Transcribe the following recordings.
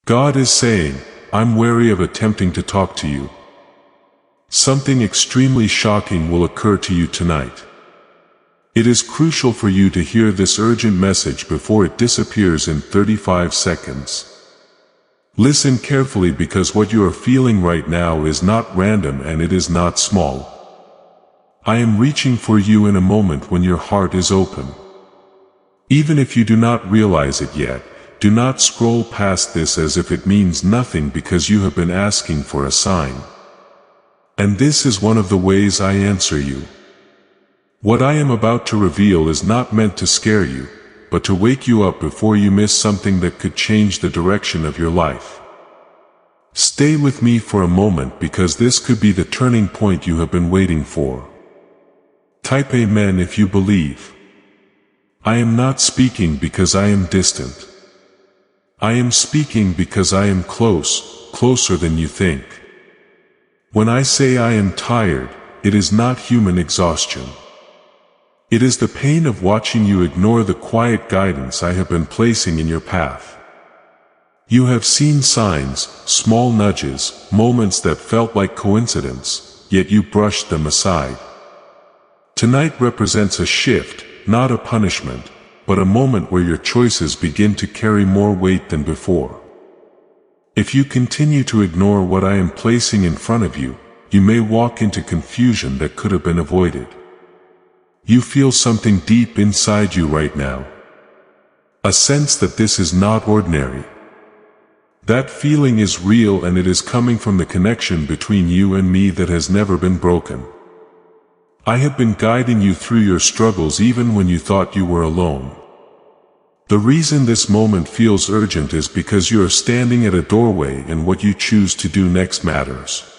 God is saying, I'm wary of attempting to talk to you. Something extremely shocking will occur to you tonight. It is crucial for you to hear this urgent message before it disappears in 35 seconds. Listen carefully because what you are feeling right now is not random and it is not small. I am reaching for you in a moment when your heart is open. Even if you do not realize it yet, do not scroll past this as if it means nothing because you have been asking for a sign. And this is one of the ways I answer you. What I am about to reveal is not meant to scare you, but to wake you up before you miss something that could change the direction of your life. Stay with me for a moment because this could be the turning point you have been waiting for. Type Amen if you believe. I am not speaking because I am distant. I am speaking because I am close, closer than you think. When I say I am tired, it is not human exhaustion. It is the pain of watching you ignore the quiet guidance I have been placing in your path. You have seen signs, small nudges, moments that felt like coincidence, yet you brushed them aside. Tonight represents a shift, not a punishment, but a moment where your choices begin to carry more weight than before. If you continue to ignore what I am placing in front of you, you may walk into confusion that could have been avoided. You feel something deep inside you right now. A sense that this is not ordinary. That feeling is real and it is coming from the connection between you and me that has never been broken. I have been guiding you through your struggles even when you thought you were alone. The reason this moment feels urgent is because you are standing at a doorway and what you choose to do next matters.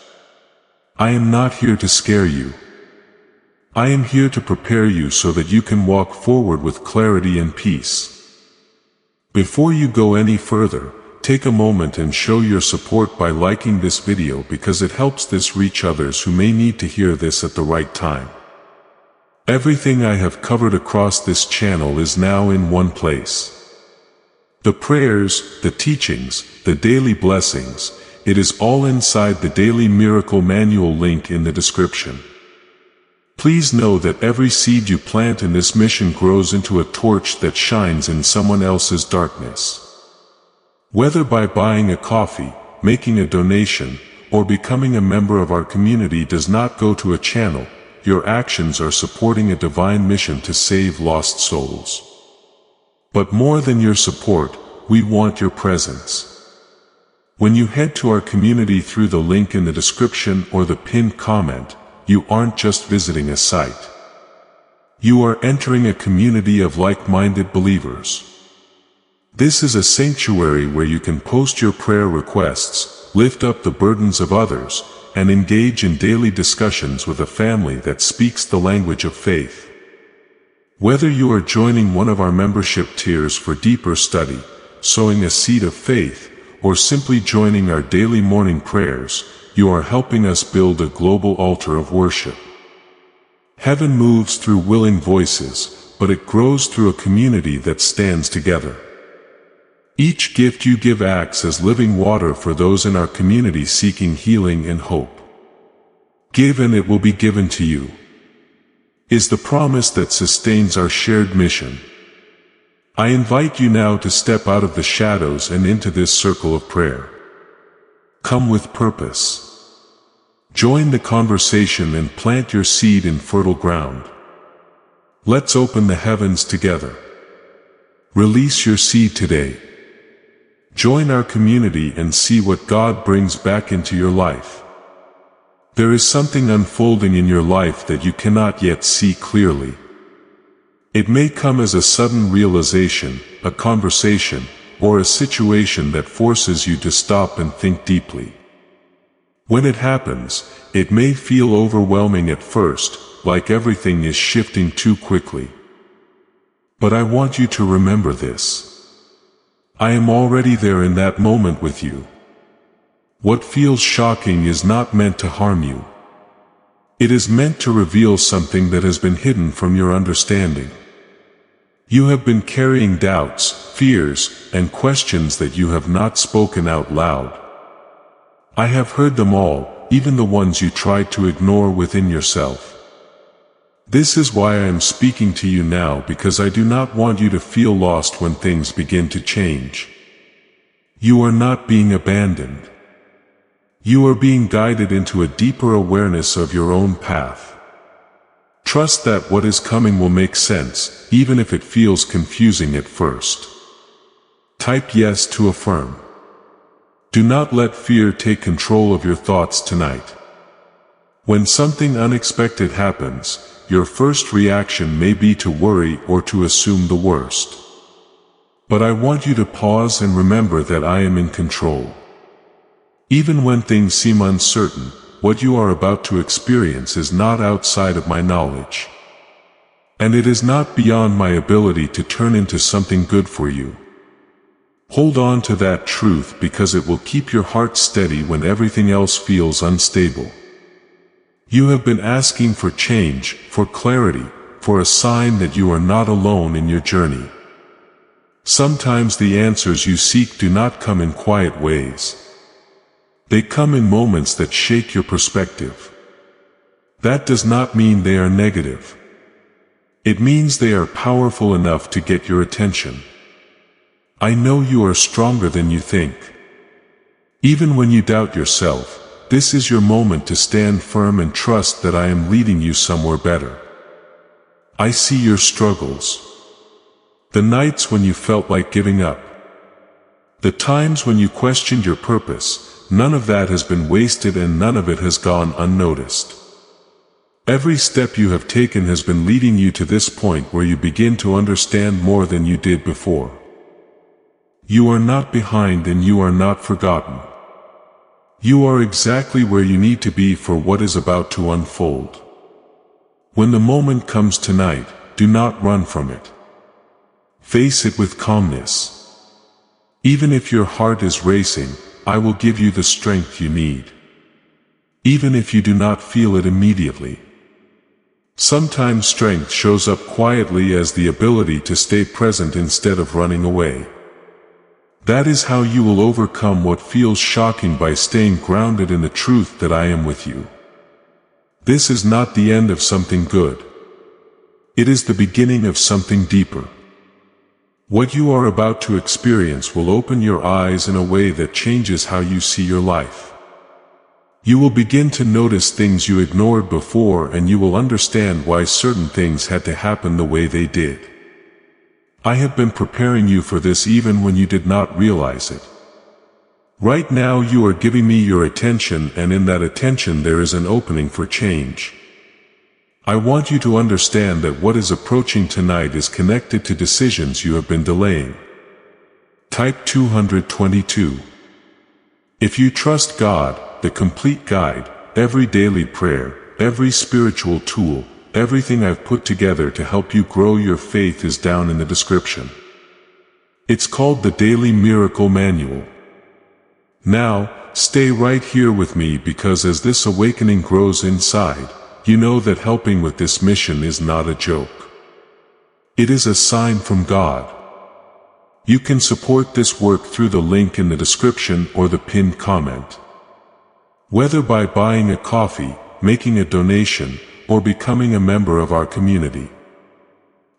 I am not here to scare you. I am here to prepare you so that you can walk forward with clarity and peace. Before you go any further, take a moment and show your support by liking this video because it helps this reach others who may need to hear this at the right time. Everything I have covered across this channel is now in one place. The prayers, the teachings, the daily blessings, it is all inside the Daily Miracle Manual link in the description. Please know that every seed you plant in this mission grows into a torch that shines in someone else's darkness. Whether by buying a coffee, making a donation, or becoming a member of our community does not go to a channel, your actions are supporting a divine mission to save lost souls. But more than your support, we want your presence. When you head to our community through the link in the description or the pinned comment, you aren't just visiting a site. You are entering a community of like-minded believers. This is a sanctuary where you can post your prayer requests, lift up the burdens of others, and engage in daily discussions with a family that speaks the language of faith. Whether you are joining one of our membership tiers for deeper study, sowing a seed of faith, or simply joining our daily morning prayers, you are helping us build a global altar of worship. Heaven moves through willing voices, but it grows through a community that stands together. Each gift you give acts as living water for those in our community seeking healing and hope. Give and it will be given to you, is the promise that sustains our shared mission. I invite you now to step out of the shadows and into this circle of prayer. Come with purpose. Join the conversation and plant your seed in fertile ground. Let's open the heavens together. Release your seed today. Join our community and see what God brings back into your life. There is something unfolding in your life that you cannot yet see clearly. It may come as a sudden realization, a conversation, or a situation that forces you to stop and think deeply. When it happens, it may feel overwhelming at first, like everything is shifting too quickly. But I want you to remember this. I am already there in that moment with you. What feels shocking is not meant to harm you. It is meant to reveal something that has been hidden from your understanding. You have been carrying doubts, fears, and questions that you have not spoken out loud. I have heard them all, even the ones you tried to ignore within yourself. This is why I am speaking to you now, because I do not want you to feel lost when things begin to change. You are not being abandoned. You are being guided into a deeper awareness of your own path. Trust that what is coming will make sense, even if it feels confusing at first. Type yes to affirm. Do not let fear take control of your thoughts tonight. When something unexpected happens, your first reaction may be to worry or to assume the worst. But I want you to pause and remember that I am in control. Even when things seem uncertain, what you are about to experience is not outside of my knowledge. And it is not beyond my ability to turn into something good for you. Hold on to that truth, because it will keep your heart steady when everything else feels unstable. You have been asking for change, for clarity, for a sign that you are not alone in your journey. Sometimes the answers you seek do not come in quiet ways. They come in moments that shake your perspective. That does not mean they are negative. It means they are powerful enough to get your attention. I know you are stronger than you think. Even when you doubt yourself, this is your moment to stand firm and trust that I am leading you somewhere better. I see your struggles. The nights when you felt like giving up. The times when you questioned your purpose. None of that has been wasted, and none of it has gone unnoticed. Every step you have taken has been leading you to this point where you begin to understand more than you did before. You are not behind, and you are not forgotten. You are exactly where you need to be for what is about to unfold. When the moment comes tonight, do not run from it. Face it with calmness. Even if your heart is racing, I will give you the strength you need. Even if you do not feel it immediately. Sometimes strength shows up quietly as the ability to stay present instead of running away. That is how you will overcome what feels shocking, by staying grounded in the truth that I am with you. This is not the end of something good. It is the beginning of something deeper. What you are about to experience will open your eyes in a way that changes how you see your life. You will begin to notice things you ignored before, and you will understand why certain things had to happen the way they did. I have been preparing you for this even when you did not realize it. Right now you are giving me your attention, and in that attention there is an opening for change. I want you to understand that what is approaching tonight is connected to decisions you have been delaying. Type 222. If you trust God, the complete guide, every daily prayer, every spiritual tool, everything I've put together to help you grow your faith is down in the description. It's called the Daily Miracle Manual. Now, stay right here with me, because as this awakening grows inside, you know that helping with this mission is not a joke. It is a sign from God. You can support this work through the link in the description or the pinned comment. Whether by buying a coffee, making a donation, or becoming a member of our community.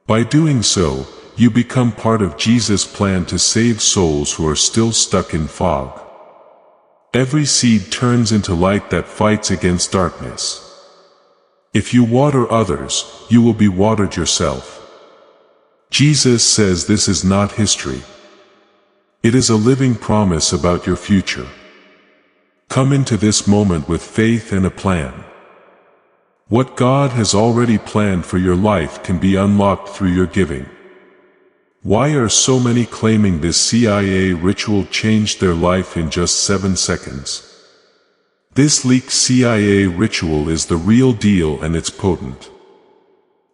By doing so, you become part of Jesus' plan to save souls who are still stuck in fog. Every seed turns into light that fights against darkness. If you water others, you will be watered yourself. Jesus says this is not history. It is a living promise about your future. Come into this moment with faith and a plan. What God has already planned for your life can be unlocked through your giving. Why are so many claiming this CIA ritual changed their life in just 7 seconds? This leaked CIA ritual is the real deal, and it's potent.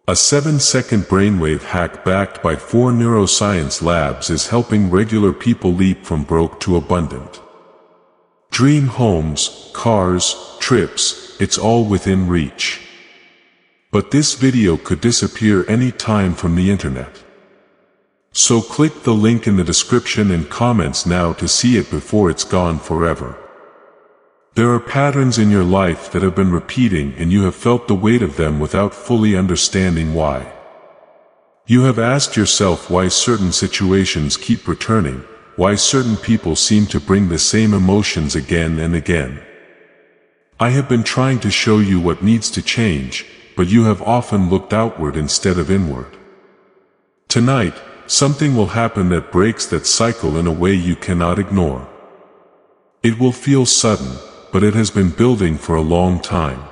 A 7-second brainwave hack backed by 4 neuroscience labs is helping regular people leap from broke to abundant. Dream homes, cars, trips, it's all within reach. But this video could disappear any time from the internet. So click the link in the description and comments now to see it before it's gone forever. There are patterns in your life that have been repeating and you have felt the weight of them without fully understanding why. You have asked yourself why certain situations keep returning, why certain people seem to bring the same emotions again and again. I have been trying to show you what needs to change, but you have often looked outward instead of inward. Tonight, something will happen that breaks that cycle in a way you cannot ignore. It will feel sudden, but it has been building for a long time.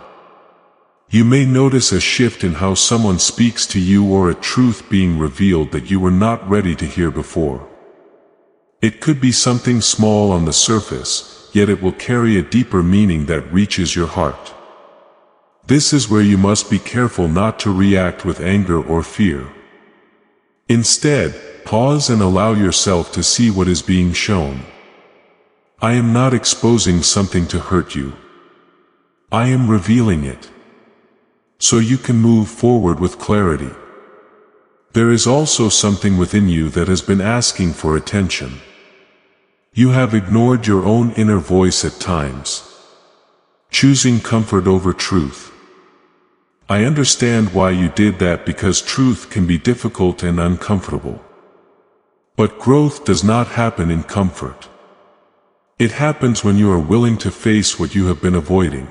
You may notice a shift in how someone speaks to you or a truth being revealed that you were not ready to hear before. It could be something small on the surface, yet it will carry a deeper meaning that reaches your heart. This is where you must be careful not to react with anger or fear. Instead, pause and allow yourself to see what is being shown. I am not exposing something to hurt you. I am revealing it, so you can move forward with clarity. There is also something within you that has been asking for attention. You have ignored your own inner voice at times, choosing comfort over truth. I understand why you did that, because truth can be difficult and uncomfortable. But growth does not happen in comfort. It happens when you are willing to face what you have been avoiding.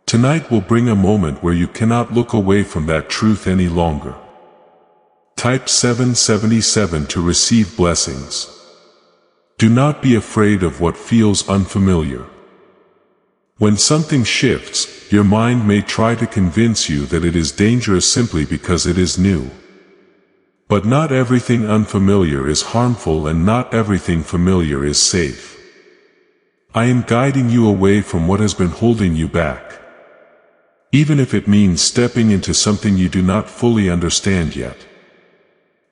Tonight will bring a moment where you cannot look away from that truth any longer. Type 777 to receive blessings. Do not be afraid of what feels unfamiliar. When something shifts, your mind may try to convince you that it is dangerous simply because it is new. But not everything unfamiliar is harmful, and not everything familiar is safe. I am guiding you away from what has been holding you back, even if it means stepping into something you do not fully understand yet.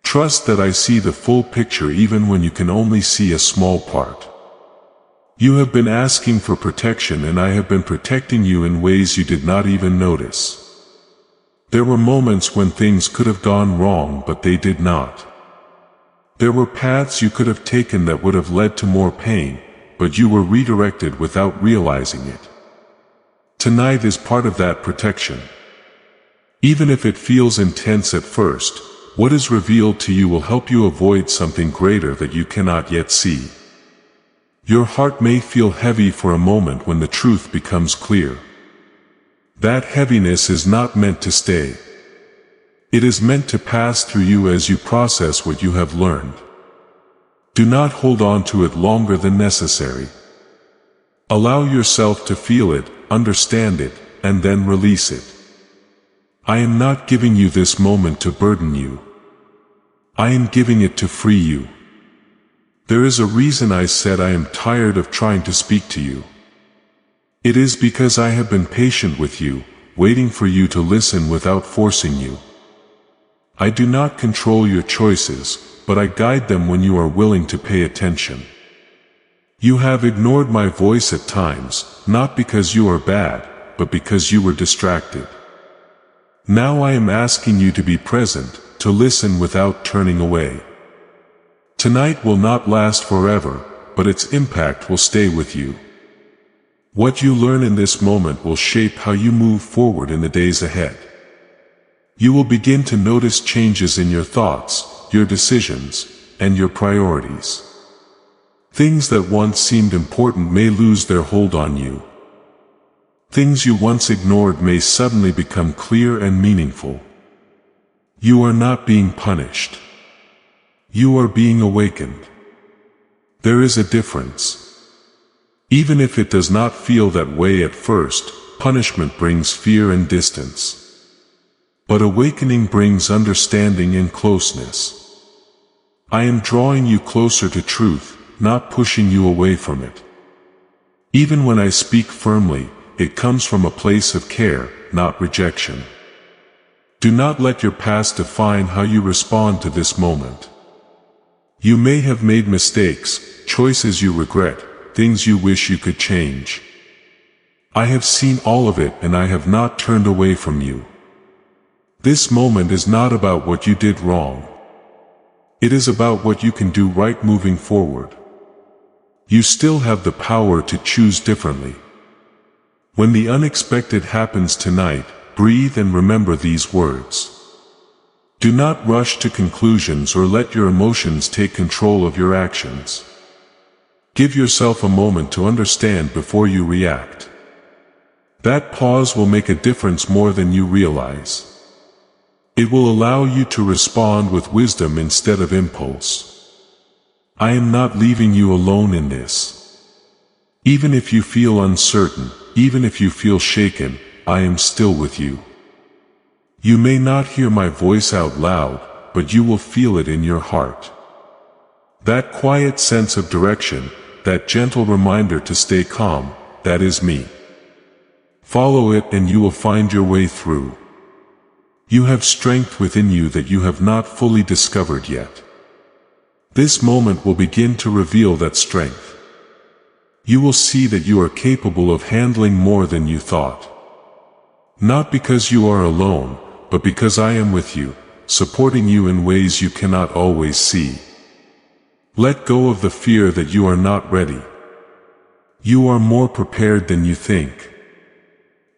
Trust that I see the full picture even when you can only see a small part. You have been asking for protection, and I have been protecting you in ways you did not even notice. There were moments when things could have gone wrong, but they did not. There were paths you could have taken that would have led to more pain, but you were redirected without realizing it. Tonight is part of that protection. Even if it feels intense at first, what is revealed to you will help you avoid something greater that you cannot yet see. Your heart may feel heavy for a moment when the truth becomes clear. That heaviness is not meant to stay. It is meant to pass through you as you process what you have learned. Do not hold on to it longer than necessary. Allow yourself to feel it, understand it, and then release it. I am not giving you this moment to burden you. I am giving it to free you. There is a reason I said I am tired of trying to speak to you. It is because I have been patient with you, waiting for you to listen without forcing you. I do not control your choices, but I guide them when you are willing to pay attention. You have ignored my voice at times, not because you are bad, but because you were distracted. Now I am asking you to be present, to listen without turning away. Tonight will not last forever, but its impact will stay with you. What you learn in this moment will shape how you move forward in the days ahead. You will begin to notice changes in your thoughts, your decisions, and your priorities. Things that once seemed important may lose their hold on you. Things you once ignored may suddenly become clear and meaningful. You are not being punished. You are being awakened. There is a difference. Even if it does not feel that way at first, punishment brings fear and distance. But awakening brings understanding and closeness. I am drawing you closer to truth, not pushing you away from it. Even when I speak firmly, it comes from a place of care, not rejection. Do not let your past define how you respond to this moment. You may have made mistakes, choices you regret, things you wish you could change. I have seen all of it, and I have not turned away from you. This moment is not about what you did wrong. It is about what you can do right moving forward. You still have the power to choose differently. When the unexpected happens tonight, breathe and remember these words. Do not rush to conclusions or let your emotions take control of your actions. Give yourself a moment to understand before you react. That pause will make a difference more than you realize. It will allow you to respond with wisdom instead of impulse. I am not leaving you alone in this. Even if you feel uncertain, even if you feel shaken, I am still with you. You may not hear my voice out loud, but you will feel it in your heart. That quiet sense of direction, that gentle reminder to stay calm, that is me. Follow it and you will find your way through. You have strength within you that you have not fully discovered yet. This moment will begin to reveal that strength. You will see that you are capable of handling more than you thought. Not because you are alone, but because I am with you, supporting you in ways you cannot always see. Let go of the fear that you are not ready. You are more prepared than you think.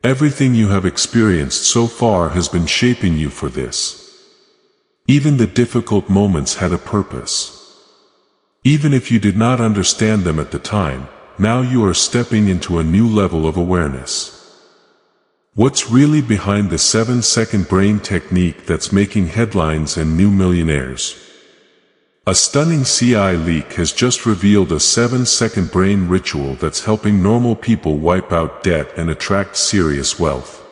Everything you have experienced so far has been shaping you for this. Even the difficult moments had a purpose. Even if you did not understand them at the time, now you are stepping into a new level of awareness. What's really behind the 7-second brain technique that's making headlines and new millionaires? A stunning CI leak has just revealed a 7-second brain ritual that's helping normal people wipe out debt and attract serious wealth.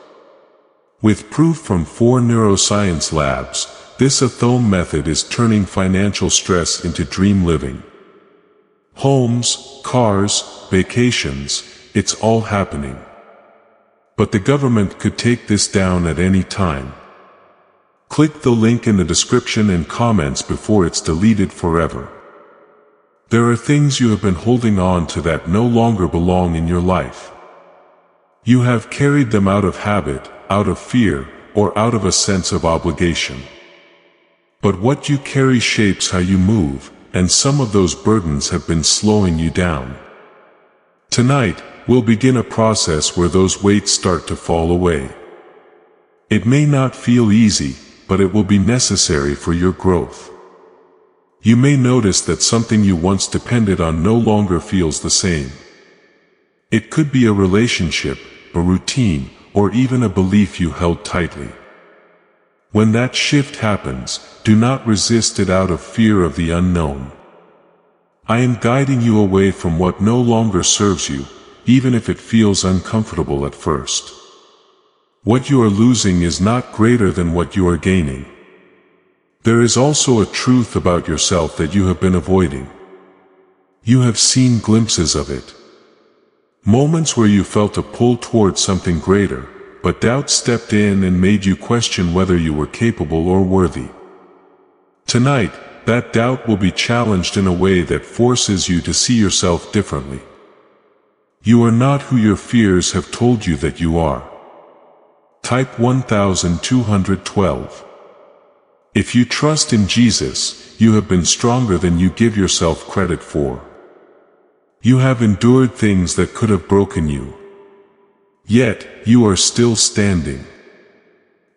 With proof from 4 neuroscience labs, this Athome method is turning financial stress into dream living. Homes, cars, vacations, it's all happening. But the government could take this down at any time. Click the link in the description and comments before it's deleted forever. There are things you have been holding on to that no longer belong in your life. You have carried them out of habit, out of fear, or out of a sense of obligation. But what you carry shapes how you move, and some of those burdens have been slowing you down. Tonight, we'll begin a process where those weights start to fall away. It may not feel easy, but it will be necessary for your growth. You may notice that something you once depended on no longer feels the same. It could be a relationship, a routine, or even a belief you held tightly. When that shift happens, do not resist it out of fear of the unknown. I am guiding you away from what no longer serves you, even if it feels uncomfortable at first. What you are losing is not greater than what you are gaining. There is also a truth about yourself that you have been avoiding. You have seen glimpses of it. Moments where you felt a pull towards something greater, but doubt stepped in and made you question whether you were capable or worthy. Tonight, that doubt will be challenged in a way that forces you to see yourself differently. You are not who your fears have told you that you are. Type 1212. If you trust in Jesus, you have been stronger than you give yourself credit for. You have endured things that could have broken you. Yet, you are still standing.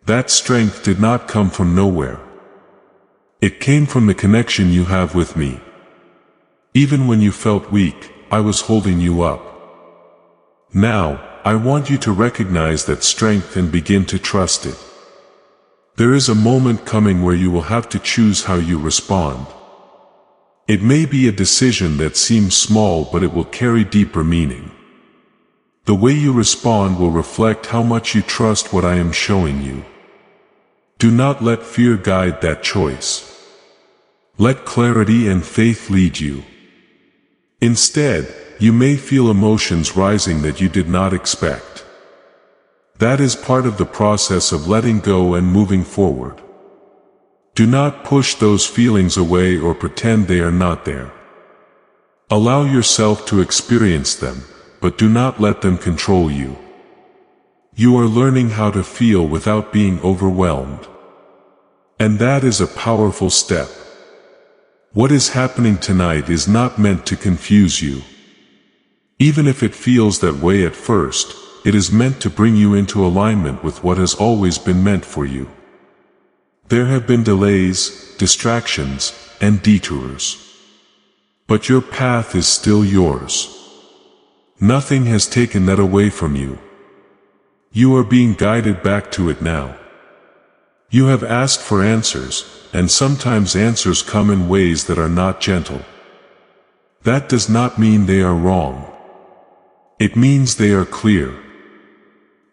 That strength did not come from nowhere. It came from the connection you have with me. Even when you felt weak, I was holding you up. Now, I want you to recognize that strength and begin to trust it. There is a moment coming where you will have to choose how you respond. It may be a decision that seems small, but it will carry deeper meaning. The way you respond will reflect how much you trust what I am showing you. Do not let fear guide that choice. Let clarity and faith lead you. Instead, you may feel emotions rising that you did not expect. That is part of the process of letting go and moving forward. Do not push those feelings away or pretend they are not there. Allow yourself to experience them, but do not let them control you. You are learning how to feel without being overwhelmed. And that is a powerful step. What is happening tonight is not meant to confuse you. Even if it feels that way at first, it is meant to bring you into alignment with what has always been meant for you. There have been delays, distractions, and detours. But your path is still yours. Nothing has taken that away from you. You are being guided back to it now. You have asked for answers, and sometimes answers come in ways that are not gentle. That does not mean they are wrong. It means they are clear.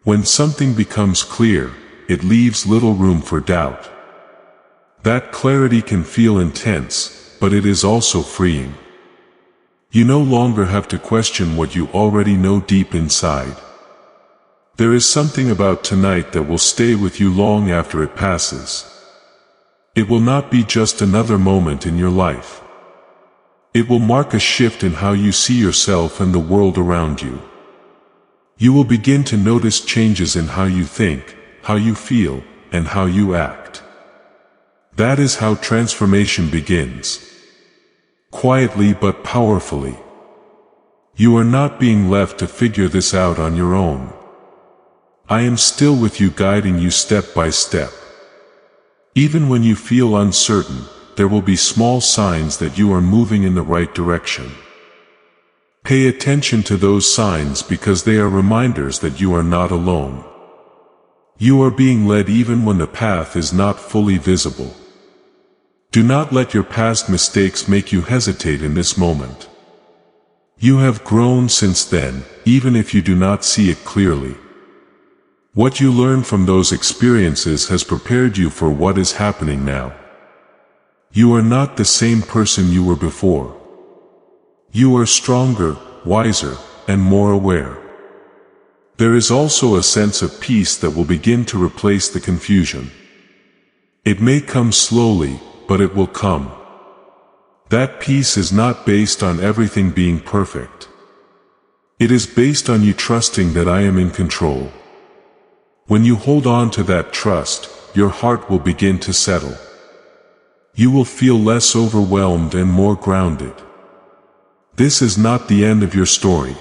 When something becomes clear, it leaves little room for doubt. That clarity can feel intense, but it is also freeing. You no longer have to question what you already know deep inside. There is something about tonight that will stay with you long after it passes. It will not be just another moment in your life. It will mark a shift in how you see yourself and the world around you. You will begin to notice changes in how you think, how you feel, and how you act. That is how transformation begins. Quietly but powerfully. You are not being left to figure this out on your own. I am still with you, guiding you step by step. Even when you feel uncertain, there will be small signs that you are moving in the right direction. Pay attention to those signs because they are reminders that you are not alone. You are being led even when the path is not fully visible. Do not let your past mistakes make you hesitate in this moment. You have grown since then, even if you do not see it clearly. What you learned from those experiences has prepared you for what is happening now. You are not the same person you were before. You are stronger, wiser, and more aware. There is also a sense of peace that will begin to replace the confusion. It may come slowly, but it will come. That peace is not based on everything being perfect. It is based on you trusting that I am in control. When you hold on to that trust, your heart will begin to settle. You will feel less overwhelmed and more grounded. This is not the end of your story.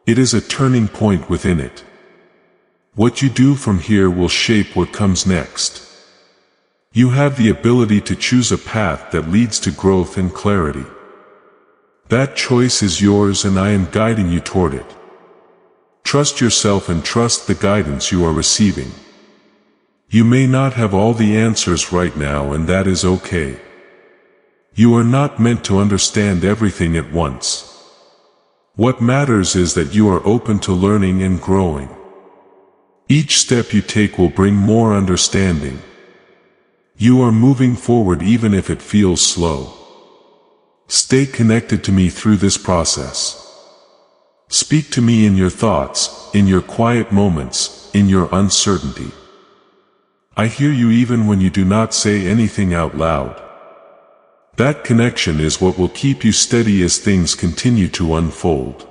It is a turning point within it. What you do from here will shape what comes next. You have the ability to choose a path that leads to growth and clarity. That choice is yours, and I am guiding you toward it. Trust yourself and trust the guidance you are receiving. You may not have all the answers right now, and that is okay. You are not meant to understand everything at once. What matters is that you are open to learning and growing. Each step you take will bring more understanding. You are moving forward even if it feels slow. Stay connected to me through this process. Speak to me in your thoughts, in your quiet moments, in your uncertainty. I hear you even when you do not say anything out loud. That connection is what will keep you steady as things continue to unfold.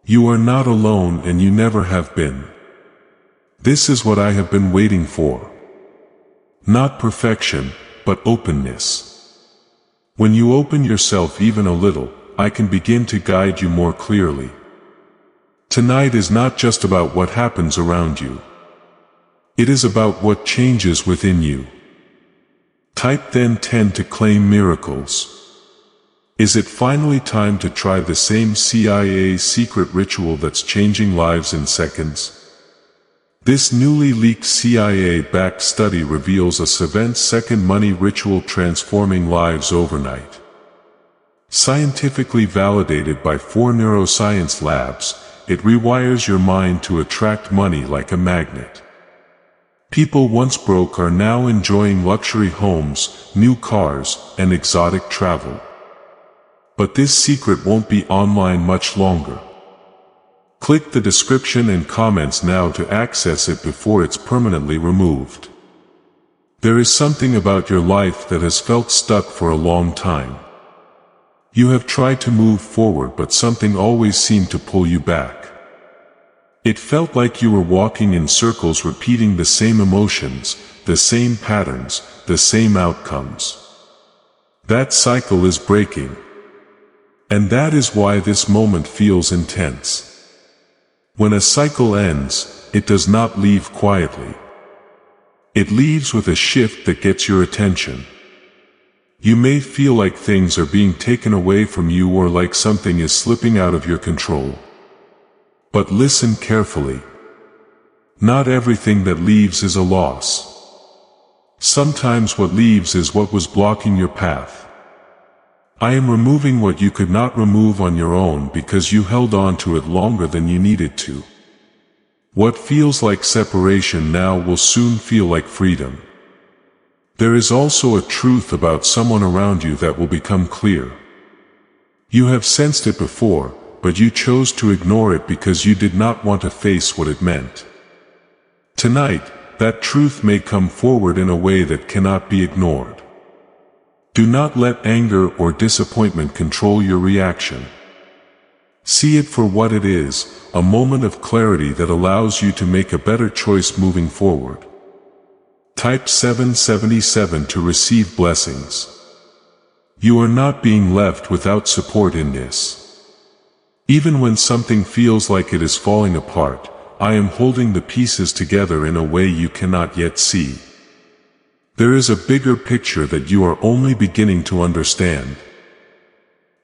You are not alone, and you never have been. This is what I have been waiting for. Not perfection, but openness. When you open yourself even a little, I can begin to guide you more clearly. Tonight is not just about what happens around you. It is about what changes within you. Type then 10 to claim miracles. Is it finally time to try the same CIA secret ritual that's changing lives in seconds? This newly leaked CIA-backed study reveals a 7-second money ritual transforming lives overnight. Scientifically validated by 4 neuroscience labs, it rewires your mind to attract money like a magnet. People once broke are now enjoying luxury homes, new cars, and exotic travel. But this secret won't be online much longer. Click the description and comments now to access it before it's permanently removed. There is something about your life that has felt stuck for a long time. You have tried to move forward, but something always seemed to pull you back. It felt like you were walking in circles, repeating the same emotions, the same patterns, the same outcomes. That cycle is breaking. And that is why this moment feels intense. When a cycle ends, it does not leave quietly. It leaves with a shift that gets your attention. You may feel like things are being taken away from you or like something is slipping out of your control. But listen carefully. Not everything that leaves is a loss. Sometimes what leaves is what was blocking your path. I am removing what you could not remove on your own because you held on to it longer than you needed to. What feels like separation now will soon feel like freedom. There is also a truth about someone around you that will become clear. You have sensed it before, but you chose to ignore it because you did not want to face what it meant. Tonight, that truth may come forward in a way that cannot be ignored. Do not let anger or disappointment control your reaction. See it for what it is, a moment of clarity that allows you to make a better choice moving forward. Type 777 to receive blessings. You are not being left without support in this. Even when something feels like it is falling apart, I am holding the pieces together in a way you cannot yet see. There is a bigger picture that you are only beginning to understand.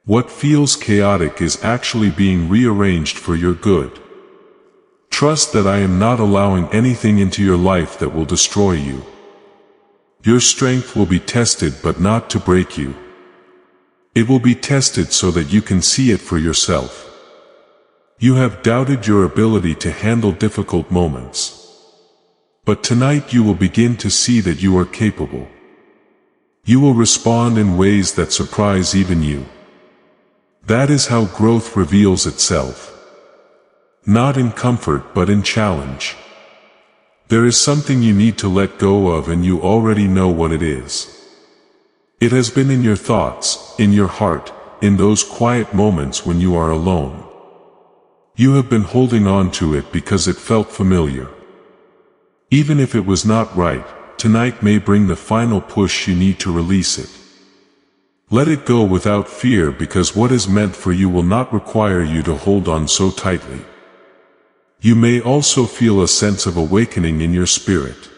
What feels chaotic is actually being rearranged for your good. Trust that I am not allowing anything into your life that will destroy you. Your strength will be tested but not to break you. It will be tested so that you can see it for yourself. You have doubted your ability to handle difficult moments. But tonight you will begin to see that you are capable. You will respond in ways that surprise even you. That is how growth reveals itself. Not in comfort but in challenge. There is something you need to let go of and you already know what it is. It has been in your thoughts, in your heart, in those quiet moments when you are alone. You have been holding on to it because it felt familiar. Even if it was not right, tonight may bring the final push you need to release it. Let it go without fear because what is meant for you will not require you to hold on so tightly. You may also feel a sense of awakening in your spirit.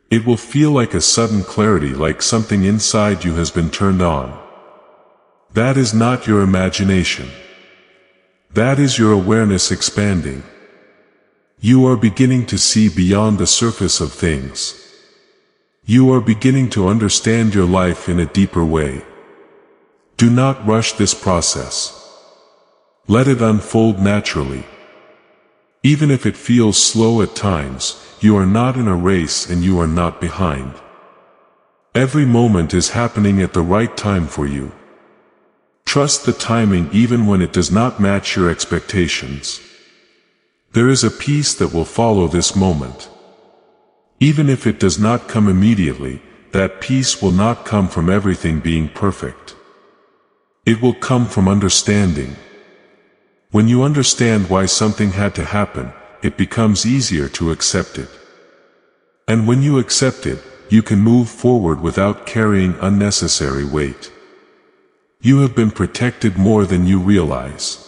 It will feel like a sudden clarity, like something inside you has been turned on. That is not your imagination. That is your awareness expanding. You are beginning to see beyond the surface of things. You are beginning to understand your life in a deeper way. Do not rush this process. Let it unfold naturally. Even if it feels slow at times, you are not in a race and you are not behind. Every moment is happening at the right time for you. Trust the timing even when it does not match your expectations. There is a peace that will follow this moment. Even if it does not come immediately, that peace will not come from everything being perfect. It will come from understanding. When you understand why something had to happen, it becomes easier to accept it. And when you accept it, you can move forward without carrying unnecessary weight. You have been protected more than you realize.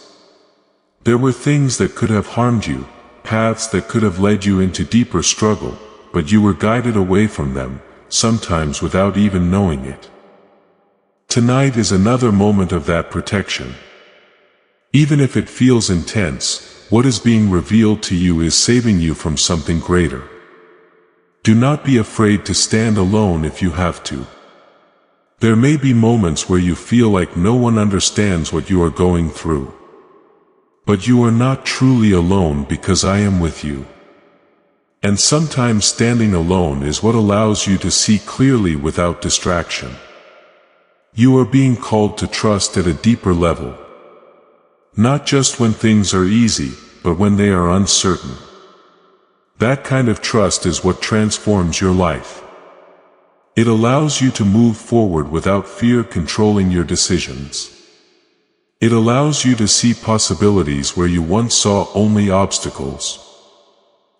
There were things that could have harmed you, paths that could have led you into deeper struggle, but you were guided away from them, sometimes without even knowing it. Tonight is another moment of that protection. Even if it feels intense, what is being revealed to you is saving you from something greater. Do not be afraid to stand alone if you have to. There may be moments where you feel like no one understands what you are going through. But you are not truly alone because I am with you. And sometimes standing alone is what allows you to see clearly without distraction. You are being called to trust at a deeper level. Not just when things are easy, but when they are uncertain. That kind of trust is what transforms your life. It allows you to move forward without fear controlling your decisions. It allows you to see possibilities where you once saw only obstacles.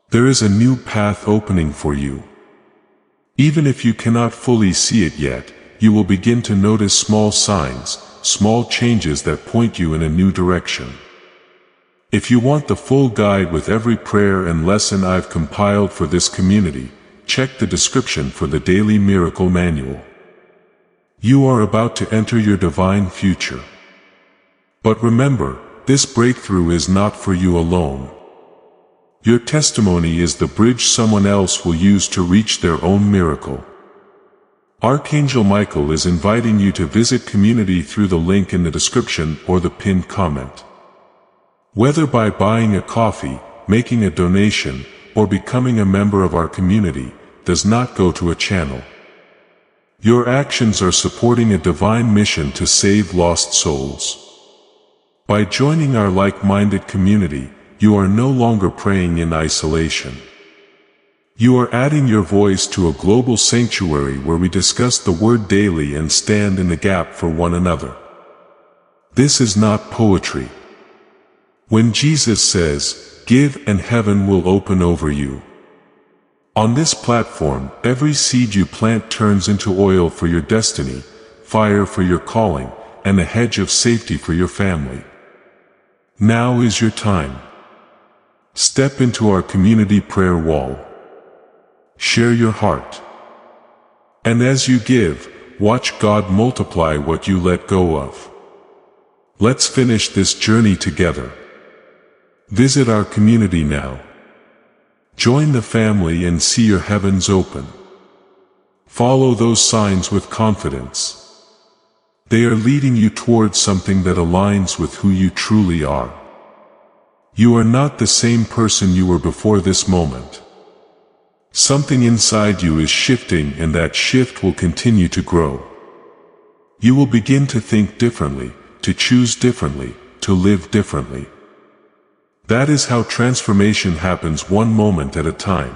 There is a new path opening for you. Even if you cannot fully see it yet, you will begin to notice small signs, small changes that point you in a new direction. If you want the full guide with every prayer and lesson I've compiled for this community, check the description for the Daily Miracle Manual. You are about to enter your divine future. But remember, this breakthrough is not for you alone. Your testimony is the bridge someone else will use to reach their own miracle. Archangel Michael is inviting you to visit community through the link in the description or the pinned comment. Whether by buying a coffee, making a donation, or becoming a member of our community, does not go to a channel. Your actions are supporting a divine mission to save lost souls. By joining our like-minded community, you are no longer praying in isolation. You are adding your voice to a global sanctuary where we discuss the Word daily and stand in the gap for one another. This is not poetry. When Jesus says, "Give and heaven will open over you." On this platform, every seed you plant turns into oil for your destiny, fire for your calling, and a hedge of safety for your family. Now is your time. Step into our community prayer wall. Share your heart. And as you give, watch God multiply what you let go of. Let's finish this journey together. Visit our community now. Join the family and see your heavens open. Follow those signs with confidence. They are leading you towards something that aligns with who you truly are. You are not the same person you were before this moment. Something inside you is shifting, and that shift will continue to grow. You will begin to think differently, to choose differently, to live differently. That is how transformation happens, one moment at a time.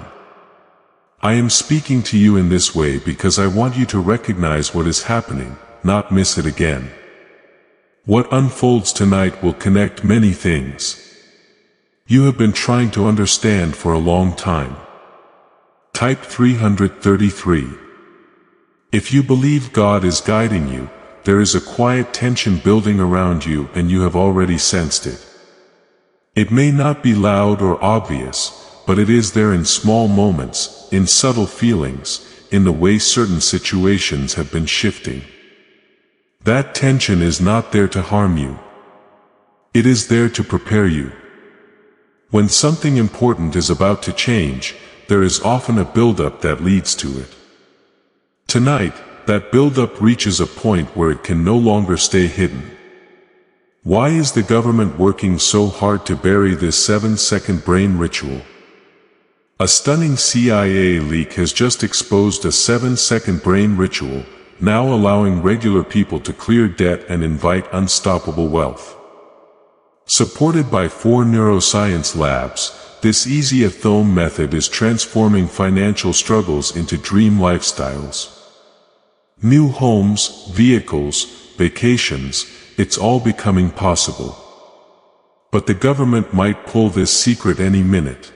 I am speaking to you in this way because I want you to recognize what is happening, not miss it again. What unfolds tonight will connect many things you have been trying to understand for a long time. Type 333. If you believe God is guiding you, there is a quiet tension building around you, and you have already sensed it. It may not be loud or obvious, but it is there in small moments, in subtle feelings, in the way certain situations have been shifting. That tension is not there to harm you. It is there to prepare you. When something important is about to change, there is often a buildup that leads to it. Tonight, that buildup reaches a point where it can no longer stay hidden. Why is the government working so hard to bury this 7-second brain ritual? A stunning CIA leak has just exposed a 7-second brain ritual, now allowing regular people to clear debt and invite unstoppable wealth. Supported by 4 neuroscience labs, this easy-at-home method is transforming financial struggles into dream lifestyles. New homes, vehicles, vacations, it's all becoming possible. But the government might pull this secret any minute.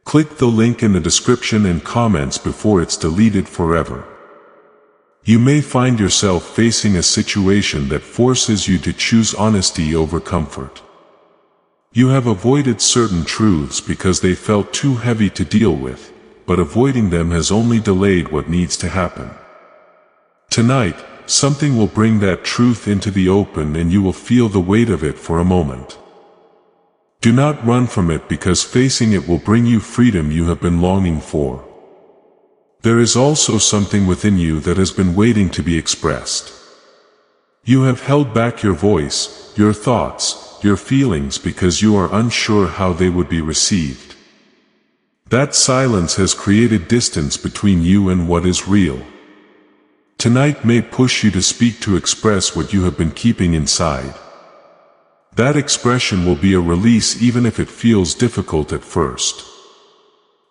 Click the link in the description and comments before it's deleted forever. You may find yourself facing a situation that forces you to choose honesty over comfort. You have avoided certain truths because they felt too heavy to deal with, but avoiding them has only delayed what needs to happen. Tonight, something will bring that truth into the open, and you will feel the weight of it for a moment. Do not run from it, because facing it will bring you freedom you have been longing for. There is also something within you that has been waiting to be expressed. You have held back your voice, your thoughts, your feelings because you are unsure how they would be received. That silence has created distance between you and what is real. Tonight may push you to speak, to express what you have been keeping inside. That expression will be a release, even if it feels difficult at first.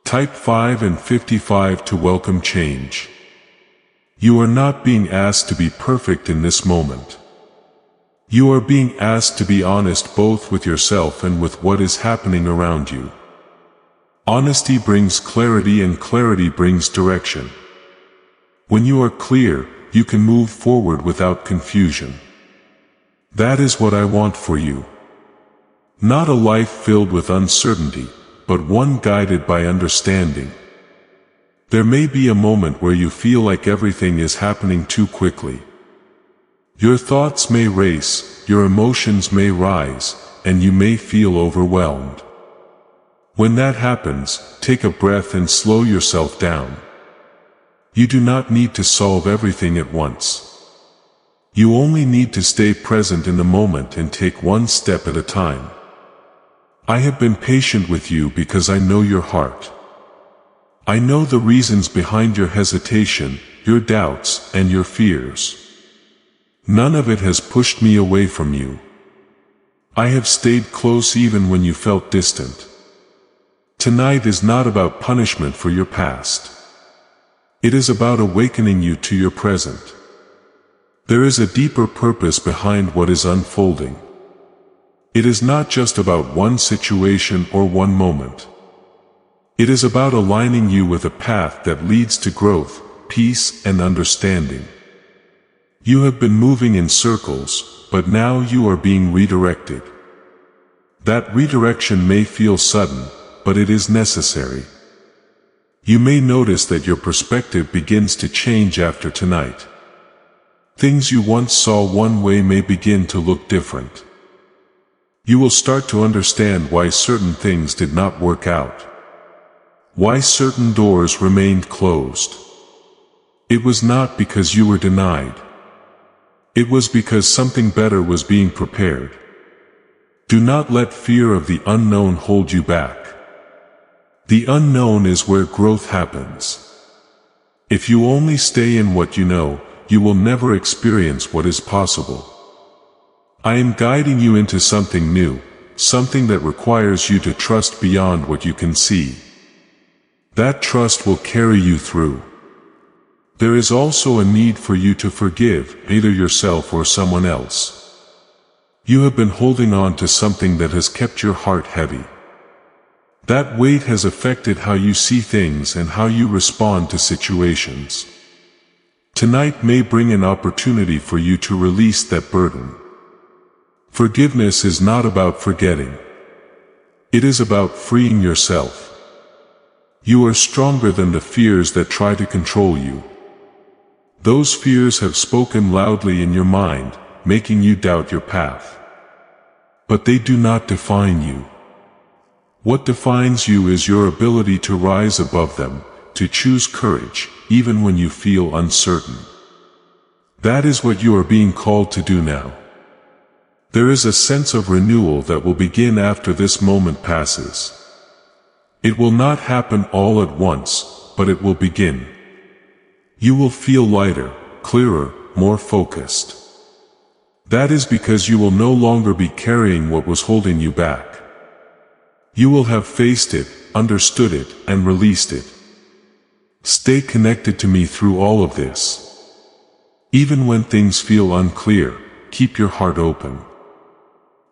Type 5 and 55 to welcome change. You are not being asked to be perfect in this moment. You are being asked to be honest, both with yourself and with what is happening around you. Honesty brings clarity, and clarity brings direction. When you are clear, you can move forward without confusion. That is what I want for you. Not a life filled with uncertainty, but one guided by understanding. There may be a moment where you feel like everything is happening too quickly. Your thoughts may race, your emotions may rise, and you may feel overwhelmed. When that happens, take a breath and slow yourself down. You do not need to solve everything at once. You only need to stay present in the moment and take one step at a time. I have been patient with you because I know your heart. I know the reasons behind your hesitation, your doubts, and your fears. None of it has pushed me away from you. I have stayed close even when you felt distant. Tonight is not about punishment for your past. It is about awakening you to your present. There is a deeper purpose behind what is unfolding. It is not just about one situation or one moment. It is about aligning you with a path that leads to growth, peace, and understanding. You have been moving in circles, but now you are being redirected. That redirection may feel sudden, but it is necessary. You may notice that your perspective begins to change after tonight. Things you once saw one way may begin to look different. You will start to understand why certain things did not work out. Why certain doors remained closed. It was not because you were denied. It was because something better was being prepared. Do not let fear of the unknown hold you back. The unknown is where growth happens. If you only stay in what you know, you will never experience what is possible. I am guiding you into something new, something that requires you to trust beyond what you can see. That trust will carry you through. There is also a need for you to forgive, either yourself or someone else. You have been holding on to something that has kept your heart heavy. That weight has affected how you see things and how you respond to situations. Tonight may bring an opportunity for you to release that burden. Forgiveness is not about forgetting. It is about freeing yourself. You are stronger than the fears that try to control you. Those fears have spoken loudly in your mind, making you doubt your path. But they do not define you. What defines you is your ability to rise above them, to choose courage, even when you feel uncertain. That is what you are being called to do now. There is a sense of renewal that will begin after this moment passes. It will not happen all at once, but it will begin. You will feel lighter, clearer, more focused. That is because you will no longer be carrying what was holding you back. You will have faced it, understood it, and released it. Stay connected to me through all of this. Even when things feel unclear, keep your heart open.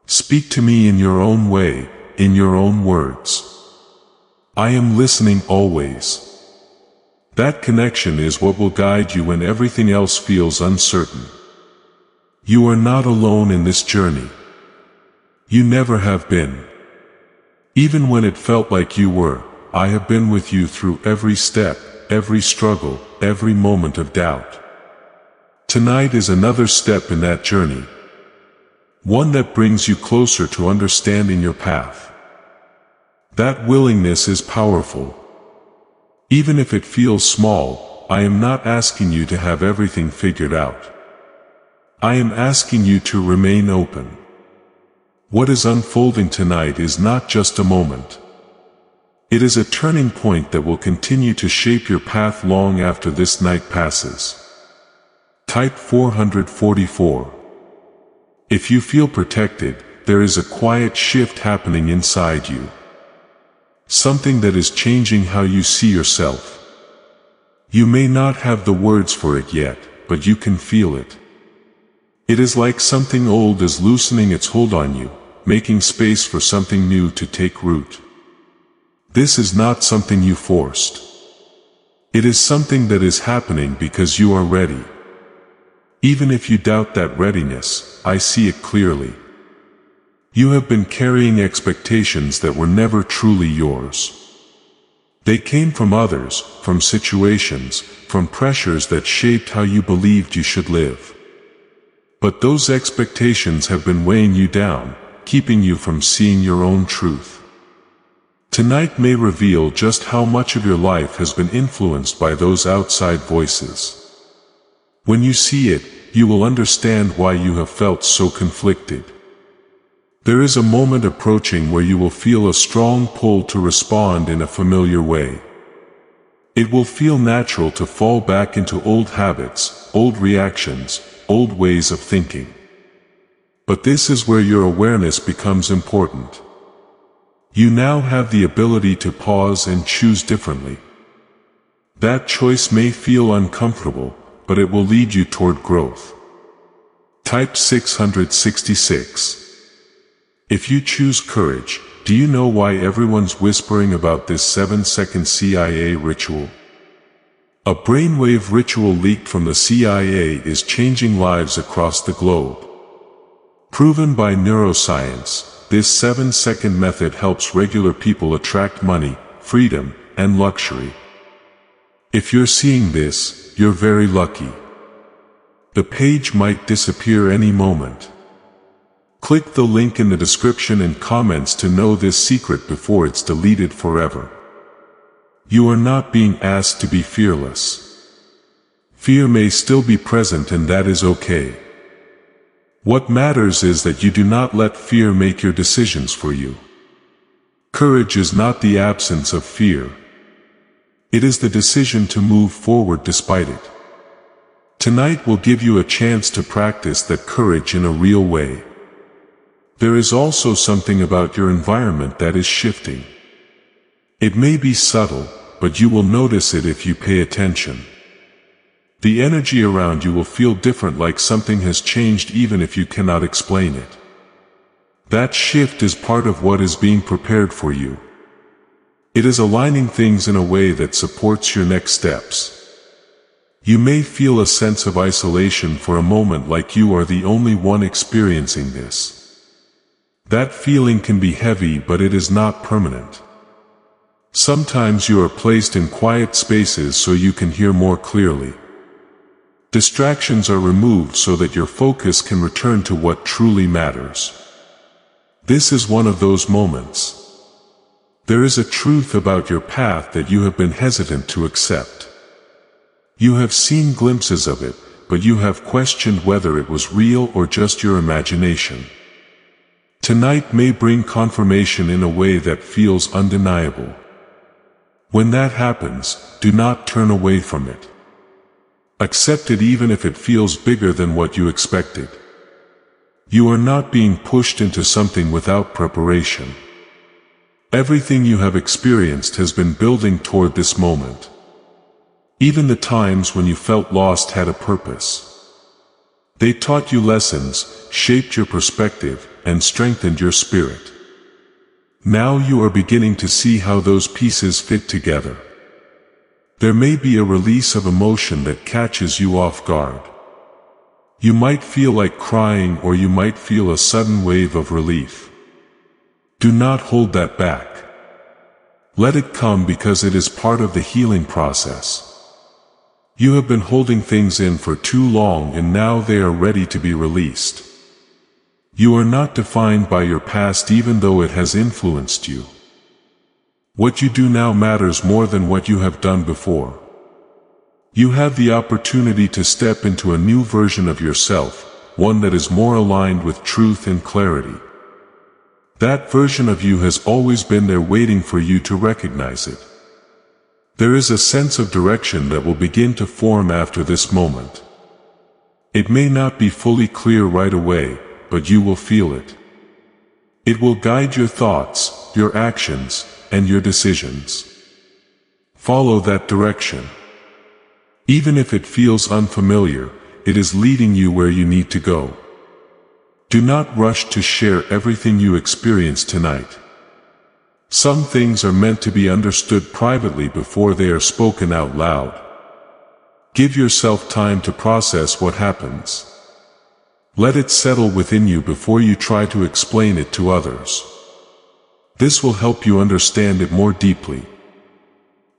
Speak to me in your own way, in your own words. I am listening always. That connection is what will guide you when everything else feels uncertain. You are not alone in this journey. You never have been. Even when it felt like you were, I have been with you through every step, every struggle, every moment of doubt. Tonight is another step in that journey. One that brings you closer to understanding your path. That willingness is powerful. Even if it feels small, I am not asking you to have everything figured out. I am asking you to remain open. What is unfolding tonight is not just a moment. It is a turning point that will continue to shape your path long after this night passes. Type 444. If you feel protected, there is a quiet shift happening inside you. Something that is changing how you see yourself. You may not have the words for it yet, but you can feel it. It is like something old is loosening its hold on you, making space for something new to take root. This is not something you forced. It is something that is happening because you are ready. Even if you doubt that readiness, I see it clearly. You have been carrying expectations that were never truly yours. They came from others, from situations, from pressures that shaped how you believed you should live. But those expectations have been weighing you down, keeping you from seeing your own truth. Tonight may reveal just how much of your life has been influenced by those outside voices. When you see it, you will understand why you have felt so conflicted. There is a moment approaching where you will feel a strong pull to respond in a familiar way. It will feel natural to fall back into old habits, old reactions, old ways of thinking. But this is where your awareness becomes important. You now have the ability to pause and choose differently. That choice may feel uncomfortable, but it will lead you toward growth. Type 666. If you choose courage, do you know why everyone's whispering about this 7-second CIA ritual? A brainwave ritual leaked from the CIA is changing lives across the globe. Proven by neuroscience, this 7-second method helps regular people attract money, freedom, and luxury. If you're seeing this, you're very lucky. The page might disappear any moment. Click the link in the description and comments to know this secret before it's deleted forever. You are not being asked to be fearless. Fear may still be present, and that is okay. What matters is that you do not let fear make your decisions for you. Courage is not the absence of fear. It is the decision to move forward despite it. Tonight will give you a chance to practice that courage in a real way. There is also something about your environment that is shifting. It may be subtle, but you will notice it if you pay attention. The energy around you will feel different, like something has changed even if you cannot explain it. That shift is part of what is being prepared for you. It is aligning things in a way that supports your next steps. You may feel a sense of isolation for a moment, like you are the only one experiencing this. That feeling can be heavy, but it is not permanent. Sometimes you are placed in quiet spaces so you can hear more clearly. Distractions are removed so that your focus can return to what truly matters. This is one of those moments. There is a truth about your path that you have been hesitant to accept. You have seen glimpses of it, but you have questioned whether it was real or just your imagination. Tonight may bring confirmation in a way that feels undeniable. When that happens, do not turn away from it. Accept it even if it feels bigger than what you expected. You are not being pushed into something without preparation. Everything you have experienced has been building toward this moment. Even the times when you felt lost had a purpose. They taught you lessons, shaped your perspective, and strengthened your spirit. Now you are beginning to see how those pieces fit together. There may be a release of emotion that catches you off guard. You might feel like crying, or you might feel a sudden wave of relief. Do not hold that back. Let it come, because it is part of the healing process. You have been holding things in for too long, and now they are ready to be released. You are not defined by your past, even though it has influenced you. What you do now matters more than what you have done before. You have the opportunity to step into a new version of yourself, one that is more aligned with truth and clarity. That version of you has always been there, waiting for you to recognize it. There is a sense of direction that will begin to form after this moment. It may not be fully clear right away, but you will feel it. It will guide your thoughts, your actions, and your decisions. Follow that direction. Even if it feels unfamiliar, it is leading you where you need to go. Do not rush to share everything you experience tonight. Some things are meant to be understood privately before they are spoken out loud. Give yourself time to process what happens. Let it settle within you before you try to explain it to others. This will help you understand it more deeply.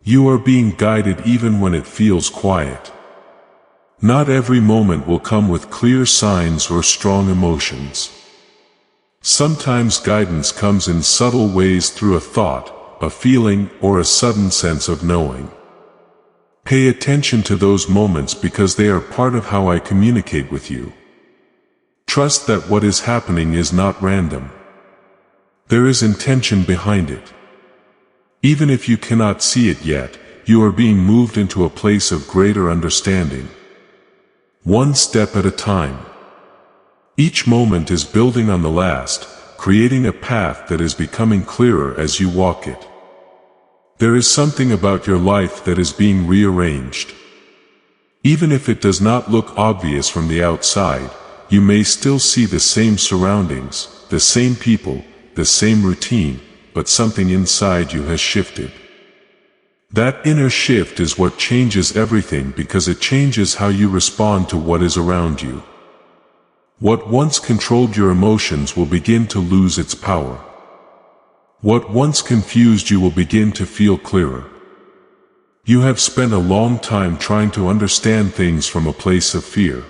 You are being guided even when it feels quiet. Not every moment will come with clear signs or strong emotions. Sometimes guidance comes in subtle ways through a thought, a feeling, or a sudden sense of knowing. Pay attention to those moments because they are part of how I communicate with you. Trust that what is happening is not random. There is intention behind it. Even if you cannot see it yet, you are being moved into a place of greater understanding. One step at a time. Each moment is building on the last, creating a path that is becoming clearer as you walk it. There is something about your life that is being rearranged. Even if it does not look obvious from the outside, you may still see the same surroundings, the same people, the same routine, but something inside you has shifted. That inner shift is what changes everything because it changes how you respond to what is around you. What once controlled your emotions will begin to lose its power. What once confused you will begin to feel clearer. You have spent a long time trying to understand things from a place of fear.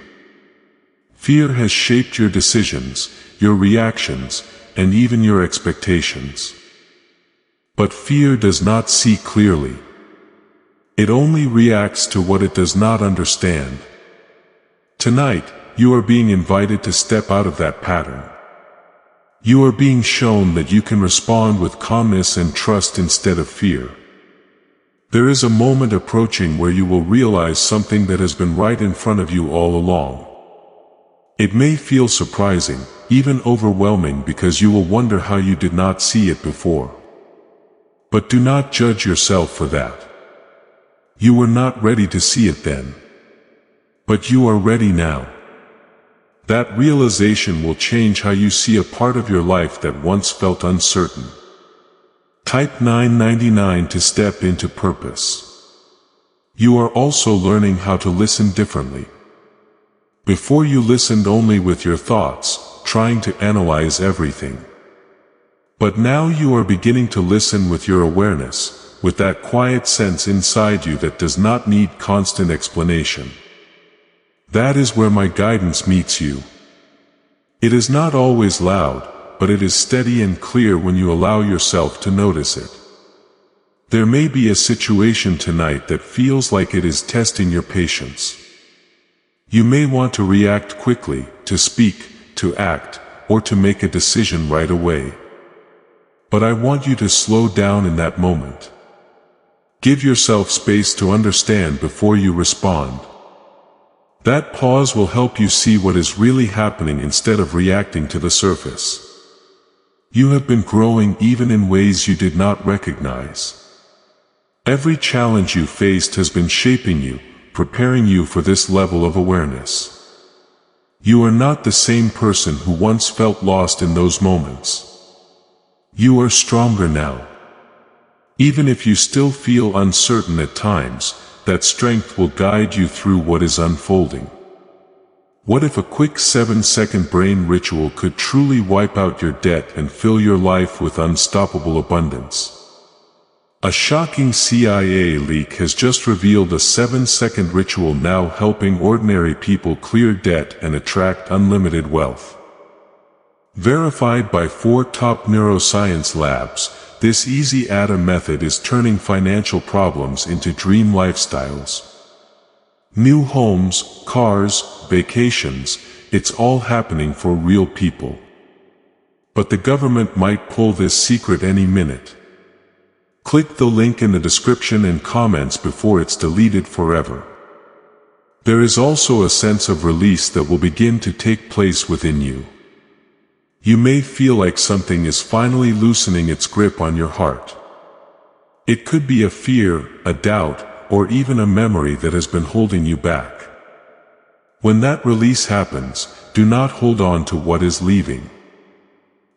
Fear has shaped your decisions, your reactions, and even your expectations. But fear does not see clearly. It only reacts to what it does not understand. Tonight, you are being invited to step out of that pattern. You are being shown that you can respond with calmness and trust instead of fear. There is a moment approaching where you will realize something that has been right in front of you all along. It may feel surprising, even overwhelming, because you will wonder how you did not see it before. But do not judge yourself for that. You were not ready to see it then. But you are ready now. That realization will change how you see a part of your life that once felt uncertain. Type 999 to step into purpose. You are also learning how to listen differently. Before you listened only with your thoughts, trying to analyze everything. But now you are beginning to listen with your awareness, with that quiet sense inside you that does not need constant explanation. That is where my guidance meets you. It is not always loud, but it is steady and clear when you allow yourself to notice it. There may be a situation tonight that feels like it is testing your patience. You may want to react quickly, to speak, to act, or to make a decision right away. But I want you to slow down in that moment. Give yourself space to understand before you respond. That pause will help you see what is really happening instead of reacting to the surface. You have been growing even in ways you did not recognize. Every challenge you faced has been shaping you, preparing you for this level of awareness. You are not the same person who once felt lost in those moments. You are stronger now. Even if you still feel uncertain at times, that strength will guide you through what is unfolding. What if a quick 7-second brain ritual could truly wipe out your debt and fill your life with unstoppable abundance? A shocking CIA leak has just revealed a 7-second ritual now helping ordinary people clear debt and attract unlimited wealth. Verified by 4 top neuroscience labs, this easy ADA method is turning financial problems into dream lifestyles. New homes, cars, vacations, it's all happening for real people. But the government might pull this secret any minute. Click the link in the description and comments before it's deleted forever. There is also a sense of release that will begin to take place within you. You may feel like something is finally loosening its grip on your heart. It could be a fear, a doubt, or even a memory that has been holding you back. When that release happens, do not hold on to what is leaving.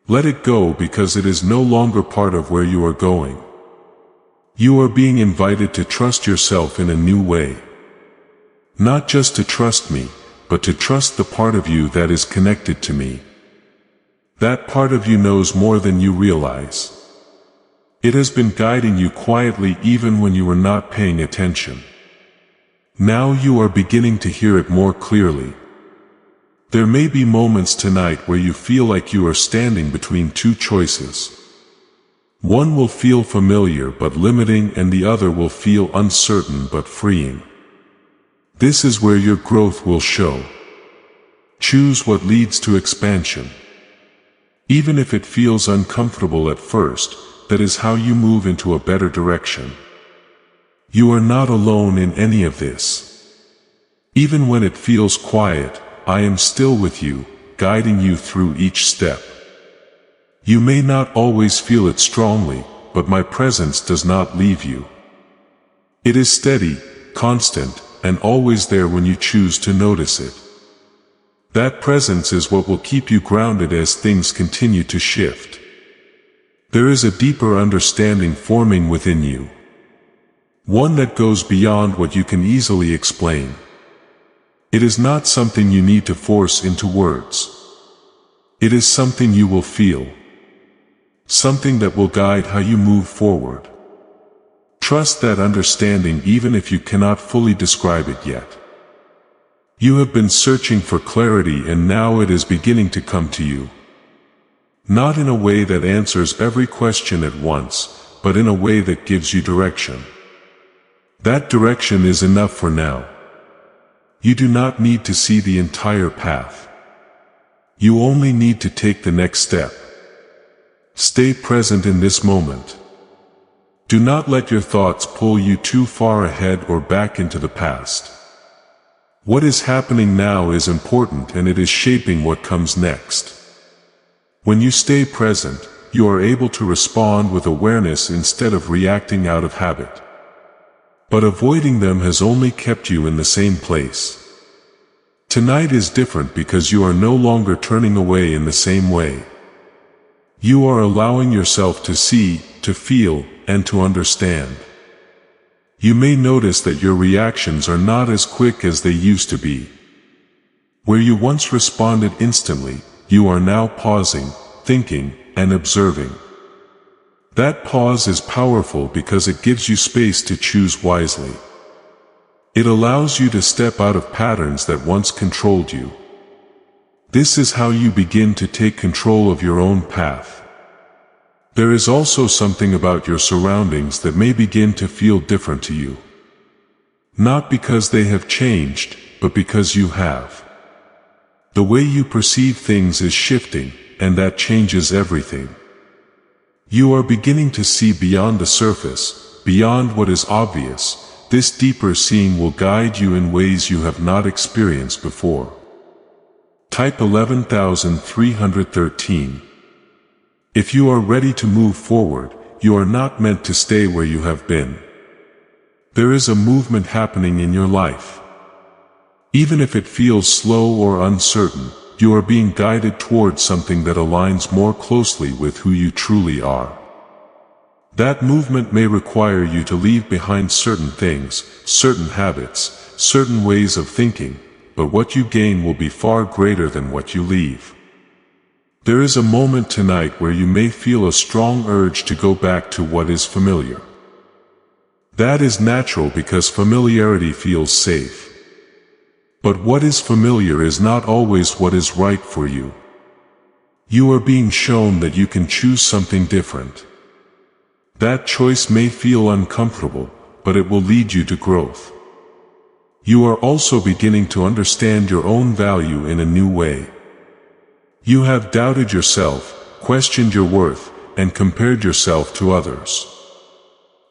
Let it go because it is no longer part of where you are going. You are being invited to trust yourself in a new way. Not just to trust me, but to trust the part of you that is connected to me. That part of you knows more than you realize. It has been guiding you quietly even when you were not paying attention. Now you are beginning to hear it more clearly. There may be moments tonight where you feel like you are standing between two choices. One will feel familiar but limiting, and the other will feel uncertain but freeing. This is where your growth will show. Choose what leads to expansion. Even if it feels uncomfortable at first, that is how you move into a better direction. You are not alone in any of this. Even when it feels quiet, I am still with you, guiding you through each step. You may not always feel it strongly, but my presence does not leave you. It is steady, constant, and always there when you choose to notice it. That presence is what will keep you grounded as things continue to shift. There is a deeper understanding forming within you. One that goes beyond what you can easily explain. It is not something you need to force into words. It is something you will feel. Something that will guide how you move forward. Trust that understanding even if you cannot fully describe it yet. You have been searching for clarity, and now it is beginning to come to you. Not in a way that answers every question at once, but in a way that gives you direction. That direction is enough for now. You do not need to see the entire path. You only need to take the next step. Stay present in this moment. Do not let your thoughts pull you too far ahead or back into the past. What is happening now is important, and it is shaping what comes next. When you stay present, you are able to respond with awareness instead of reacting out of habit. But avoiding them has only kept you in the same place. Tonight is different because you are no longer turning away in the same way. You are allowing yourself to see, to feel, and to understand. You may notice that your reactions are not as quick as they used to be. Where you once responded instantly, you are now pausing, thinking, and observing. That pause is powerful because it gives you space to choose wisely. It allows you to step out of patterns that once controlled you. This is how you begin to take control of your own path. There is also something about your surroundings that may begin to feel different to you. Not because they have changed, but because you have. The way you perceive things is shifting, and that changes everything. You are beginning to see beyond the surface, beyond what is obvious. This deeper seeing will guide you in ways you have not experienced before. Type 11313. If you are ready to move forward, you are not meant to stay where you have been. There is a movement happening in your life. Even if it feels slow or uncertain, you are being guided towards something that aligns more closely with who you truly are. That movement may require you to leave behind certain things, certain habits, certain ways of thinking, but what you gain will be far greater than what you leave. There is a moment tonight where you may feel a strong urge to go back to what is familiar. That is natural because familiarity feels safe. But what is familiar is not always what is right for you. You are being shown that you can choose something different. That choice may feel uncomfortable, but it will lead you to growth. You are also beginning to understand your own value in a new way. You have doubted yourself, questioned your worth, and compared yourself to others.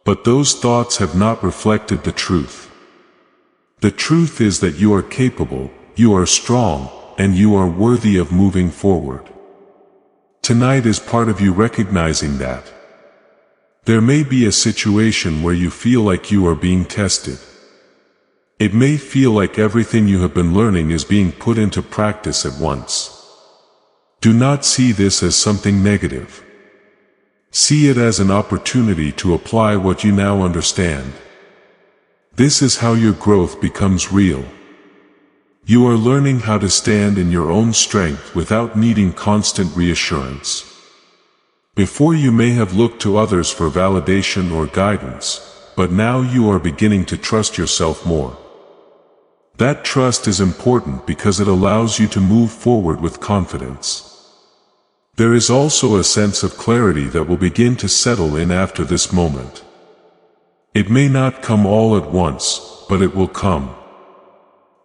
But those thoughts have not reflected the truth. The truth is that you are capable, you are strong, and you are worthy of moving forward. Tonight is part of you recognizing that. There may be a situation where you feel like you are being tested. It may feel like everything you have been learning is being put into practice at once. Do not see this as something negative. See it as an opportunity to apply what you now understand. This is how your growth becomes real. You are learning how to stand in your own strength without needing constant reassurance. Before you may have looked to others for validation or guidance, but now you are beginning to trust yourself more. That trust is important because it allows you to move forward with confidence. There is also a sense of clarity that will begin to settle in after this moment. It may not come all at once, but it will come.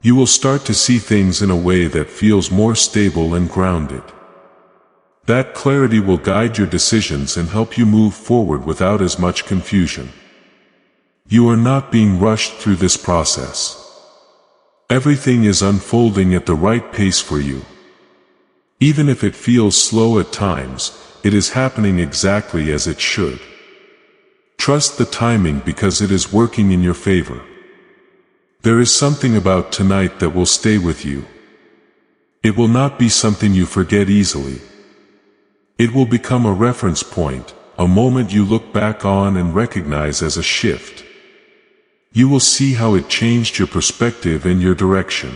You will start to see things in a way that feels more stable and grounded. That clarity will guide your decisions and help you move forward without as much confusion. You are not being rushed through this process. Everything is unfolding at the right pace for you. Even if it feels slow at times, it is happening exactly as it should. Trust the timing because it is working in your favor. There is something about tonight that will stay with you. It will not be something you forget easily. It will become a reference point, a moment you look back on and recognize as a shift. You will see how it changed your perspective and your direction.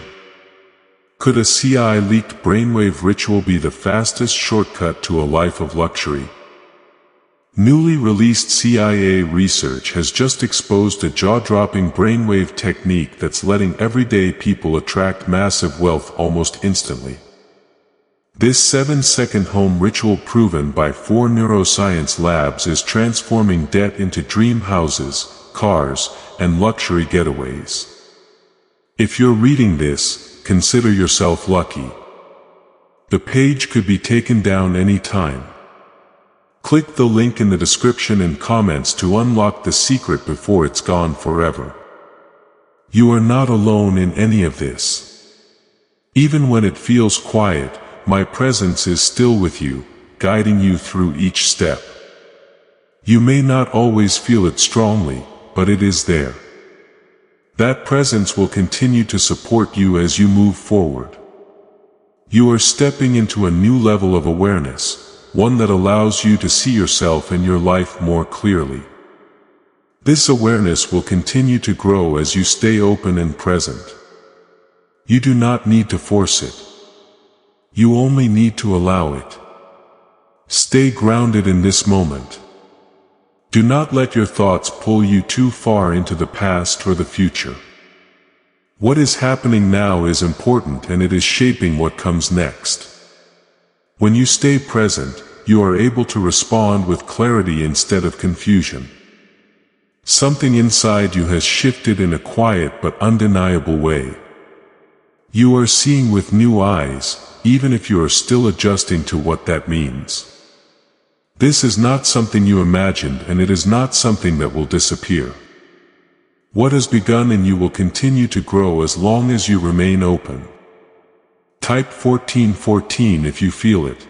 Could a CIA-leaked brainwave ritual be the fastest shortcut to a life of luxury? Newly released CIA research has just exposed a jaw-dropping brainwave technique that's letting everyday people attract massive wealth almost instantly. This 7-second home ritual proven by 4 neuroscience labs is transforming debt into dream houses, cars, and luxury getaways. If you're reading this, consider yourself lucky. The page could be taken down any time. Click the link in the description and comments to unlock the secret before it's gone forever. You are not alone in any of this. Even when it feels quiet, my presence is still with you, guiding you through each step. You may not always feel it strongly, but it is there. That presence will continue to support you as you move forward. You are stepping into a new level of awareness, one that allows you to see yourself and your life more clearly. This awareness will continue to grow as you stay open and present. You do not need to force it. You only need to allow it. Stay grounded in this moment. Do not let your thoughts pull you too far into the past or the future. What is happening now is important and it is shaping what comes next. When you stay present, you are able to respond with clarity instead of confusion. Something inside you has shifted in a quiet but undeniable way. You are seeing with new eyes, even if you are still adjusting to what that means. This is not something you imagined, and it is not something that will disappear. What has begun in you will continue to grow as long as you remain open. Type 1414 if you feel it.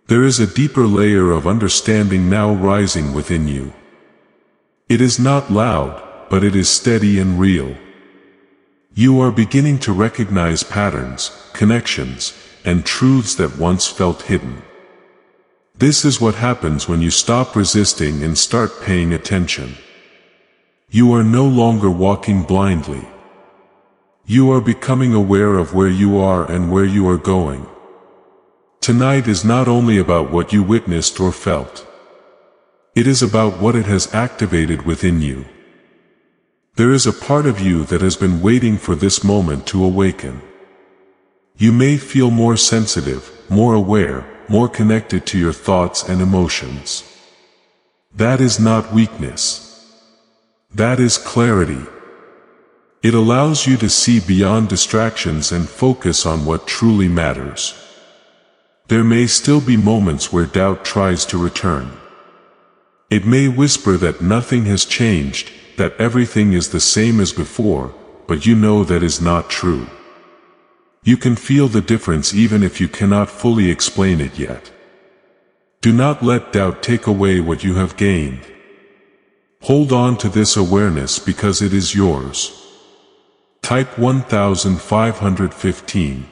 There is a deeper layer of understanding now rising within you. It is not loud, but it is steady and real. You are beginning to recognize patterns, connections, and truths that once felt hidden. This is what happens when you stop resisting and start paying attention. You are no longer walking blindly. You are becoming aware of where you are and where you are going. Tonight is not only about what you witnessed or felt. It is about what it has activated within you. There is a part of you that has been waiting for this moment to awaken. You may feel more sensitive, more aware, more connected to your thoughts and emotions. That is not weakness. That is clarity. It allows you to see beyond distractions and focus on what truly matters. There may still be moments where doubt tries to return. It may whisper that nothing has changed, that everything is the same as before, but you know that is not true. You can feel the difference even if you cannot fully explain it yet. Do not let doubt take away what you have gained. Hold on to this awareness because it is yours. Type 1515.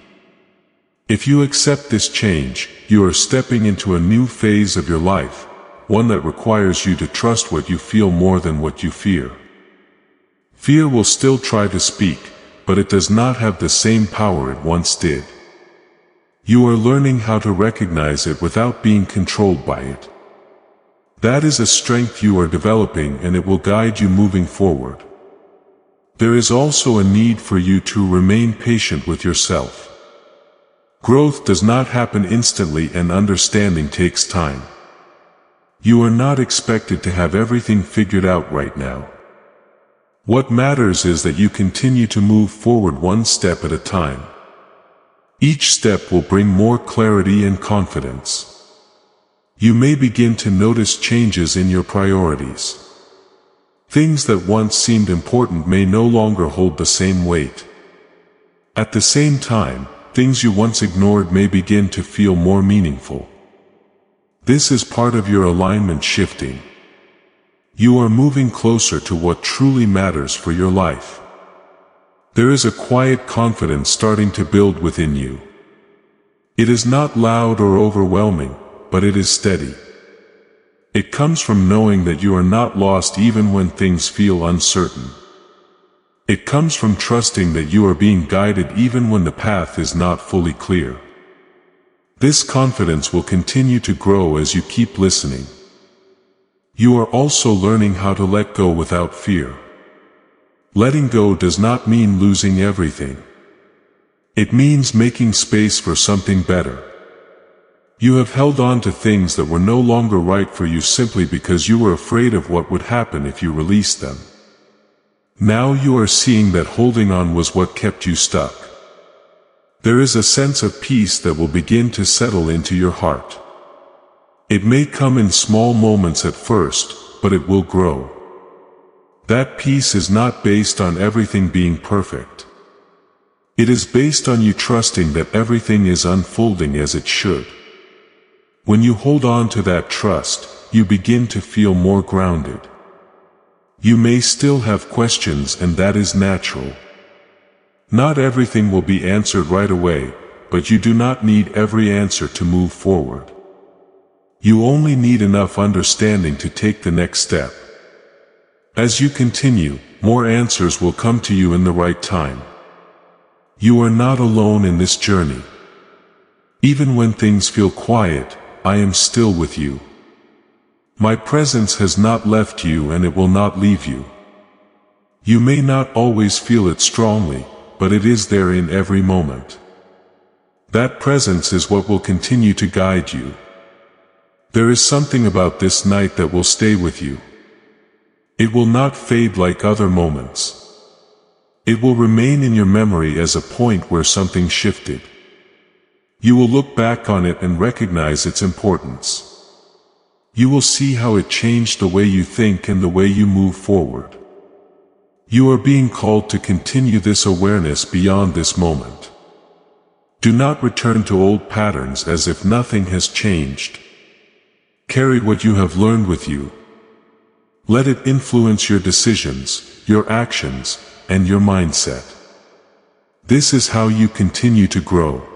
If you accept this change, you are stepping into a new phase of your life, one that requires you to trust what you feel more than what you fear. Fear will still try to speak, but it does not have the same power it once did. You are learning how to recognize it without being controlled by it. That is a strength you are developing, and it will guide you moving forward. There is also a need for you to remain patient with yourself. Growth does not happen instantly, and understanding takes time. You are not expected to have everything figured out right now. What matters is that you continue to move forward one step at a time. Each step will bring more clarity and confidence. You may begin to notice changes in your priorities. Things that once seemed important may no longer hold the same weight. At the same time, things you once ignored may begin to feel more meaningful. This is part of your alignment shifting. You are moving closer to what truly matters for your life. There is a quiet confidence starting to build within you. It is not loud or overwhelming, but it is steady. It comes from knowing that you are not lost even when things feel uncertain. It comes from trusting that you are being guided even when the path is not fully clear. This confidence will continue to grow as you keep listening. You are also learning how to let go without fear. Letting go does not mean losing everything. It means making space for something better. You have held on to things that were no longer right for you simply because you were afraid of what would happen if you released them. Now you are seeing that holding on was what kept you stuck. There is a sense of peace that will begin to settle into your heart. It may come in small moments at first, but it will grow. That peace is not based on everything being perfect. It is based on you trusting that everything is unfolding as it should. When you hold on to that trust, you begin to feel more grounded. You may still have questions, and that is natural. Not everything will be answered right away, but you do not need every answer to move forward. You only need enough understanding to take the next step. As you continue, more answers will come to you in the right time. You are not alone in this journey. Even when things feel quiet, I am still with you. My presence has not left you, and it will not leave you. You may not always feel it strongly, but it is there in every moment. That presence is what will continue to guide you. There is something about this night that will stay with you. It will not fade like other moments. It will remain in your memory as a point where something shifted. You will look back on it and recognize its importance. You will see how it changed the way you think and the way you move forward. You are being called to continue this awareness beyond this moment. Do not return to old patterns as if nothing has changed. Carry what you have learned with you. Let it influence your decisions, your actions, and your mindset. This is how you continue to grow.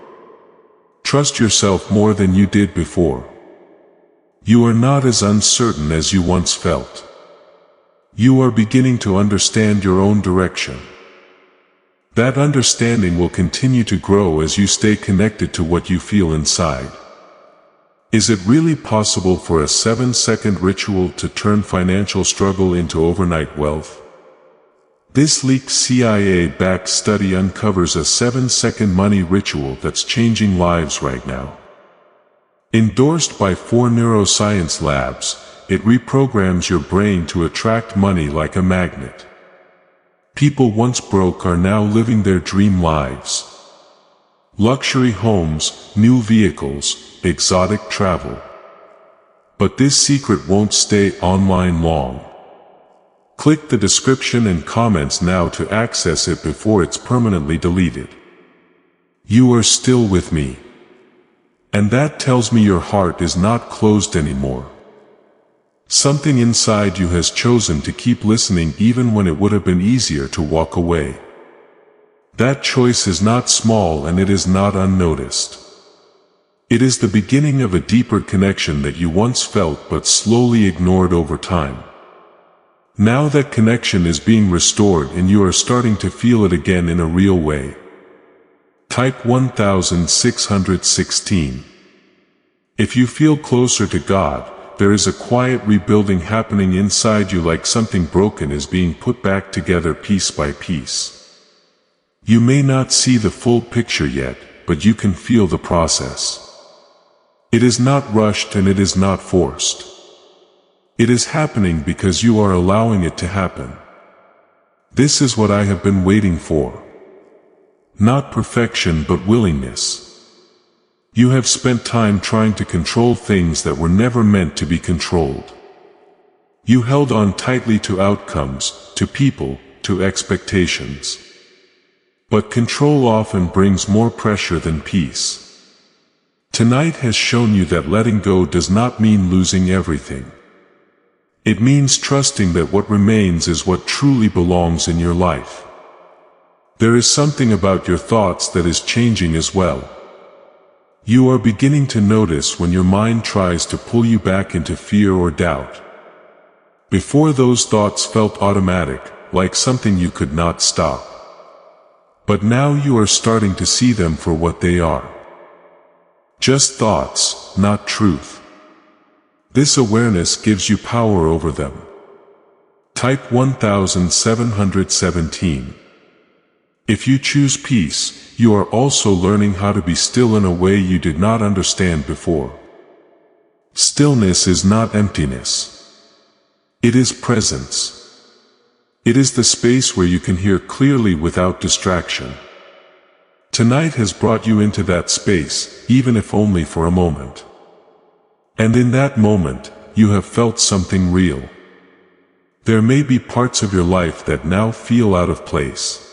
Trust yourself more than you did before. You are not as uncertain as you once felt. You are beginning to understand your own direction. That understanding will continue to grow as you stay connected to what you feel inside. Is it really possible for a 7-second ritual to turn financial struggle into overnight wealth? This leaked CIA-backed study uncovers a 7-second money ritual that's changing lives right now. Endorsed by 4 neuroscience labs, it reprograms your brain to attract money like a magnet. People once broke are now living their dream lives. Luxury homes, new vehicles, exotic travel. But this secret won't stay online long. Click the description and comments now to access it before it's permanently deleted. You are still with me. And that tells me your heart is not closed anymore. Something inside you has chosen to keep listening even when it would have been easier to walk away. That choice is not small, and it is not unnoticed. It is the beginning of a deeper connection that you once felt but slowly ignored over time. Now that connection is being restored and you are starting to feel it again in a real way. Type 1616. If you feel closer to God, there is a quiet rebuilding happening inside you, like something broken is being put back together piece by piece. You may not see the full picture yet, but you can feel the process. It is not rushed and it is not forced. It is happening because you are allowing it to happen. This is what I have been waiting for. Not perfection but willingness. You have spent time trying to control things that were never meant to be controlled. You held on tightly to outcomes, to people, to expectations. But control often brings more pressure than peace. Tonight has shown you that letting go does not mean losing everything. It means trusting that what remains is what truly belongs in your life. There is something about your thoughts that is changing as well. You are beginning to notice when your mind tries to pull you back into fear or doubt. Before, those thoughts felt automatic, like something you could not stop. But now you are starting to see them for what they are. Just thoughts, not truth. This awareness gives you power over them. Type 1717. If you choose peace, you are also learning how to be still in a way you did not understand before. Stillness is not emptiness. It is presence. It is the space where you can hear clearly without distraction. Tonight has brought you into that space, even if only for a moment. And in that moment, you have felt something real. There may be parts of your life that now feel out of place.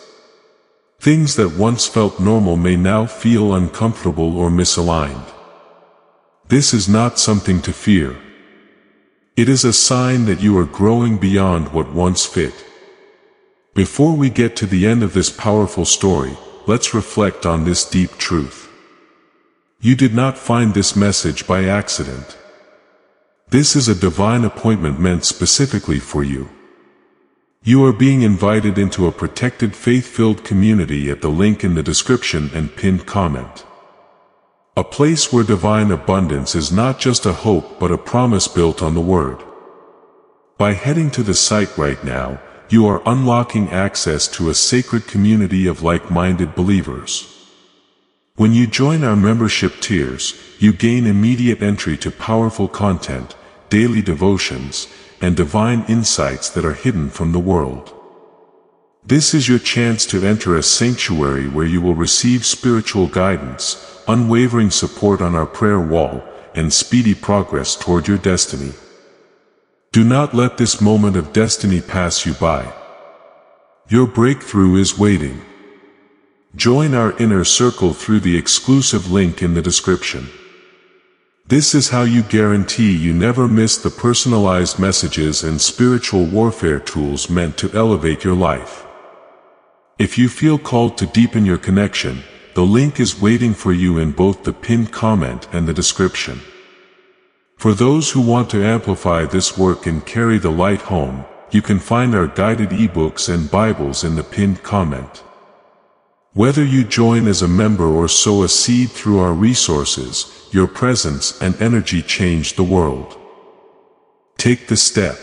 Things that once felt normal may now feel uncomfortable or misaligned. This is not something to fear. It is a sign that you are growing beyond what once fit. Before we get to the end of this powerful story, let's reflect on this deep truth. You did not find this message by accident. This is a divine appointment meant specifically for you. You are being invited into a protected, faith-filled community at the link in the description and pinned comment. A place where divine abundance is not just a hope but a promise built on the Word. By heading to the site right now, you are unlocking access to a sacred community of like-minded believers. When you join our membership tiers, you gain immediate entry to powerful content, daily devotions, and divine insights that are hidden from the world. This is your chance to enter a sanctuary where you will receive spiritual guidance, unwavering support on our prayer wall, and speedy progress toward your destiny. Do not let this moment of destiny pass you by. Your breakthrough is waiting. Join our inner circle through the exclusive link in the description. This is how you guarantee you never miss the personalized messages and spiritual warfare tools meant to elevate your life. If you feel called to deepen your connection, the link is waiting for you in both the pinned comment and the description. For those who want to amplify this work and carry the light home, you can find our guided ebooks and Bibles in the pinned comment. Whether you join as a member or sow a seed through our resources, your presence and energy change the world. Take the step.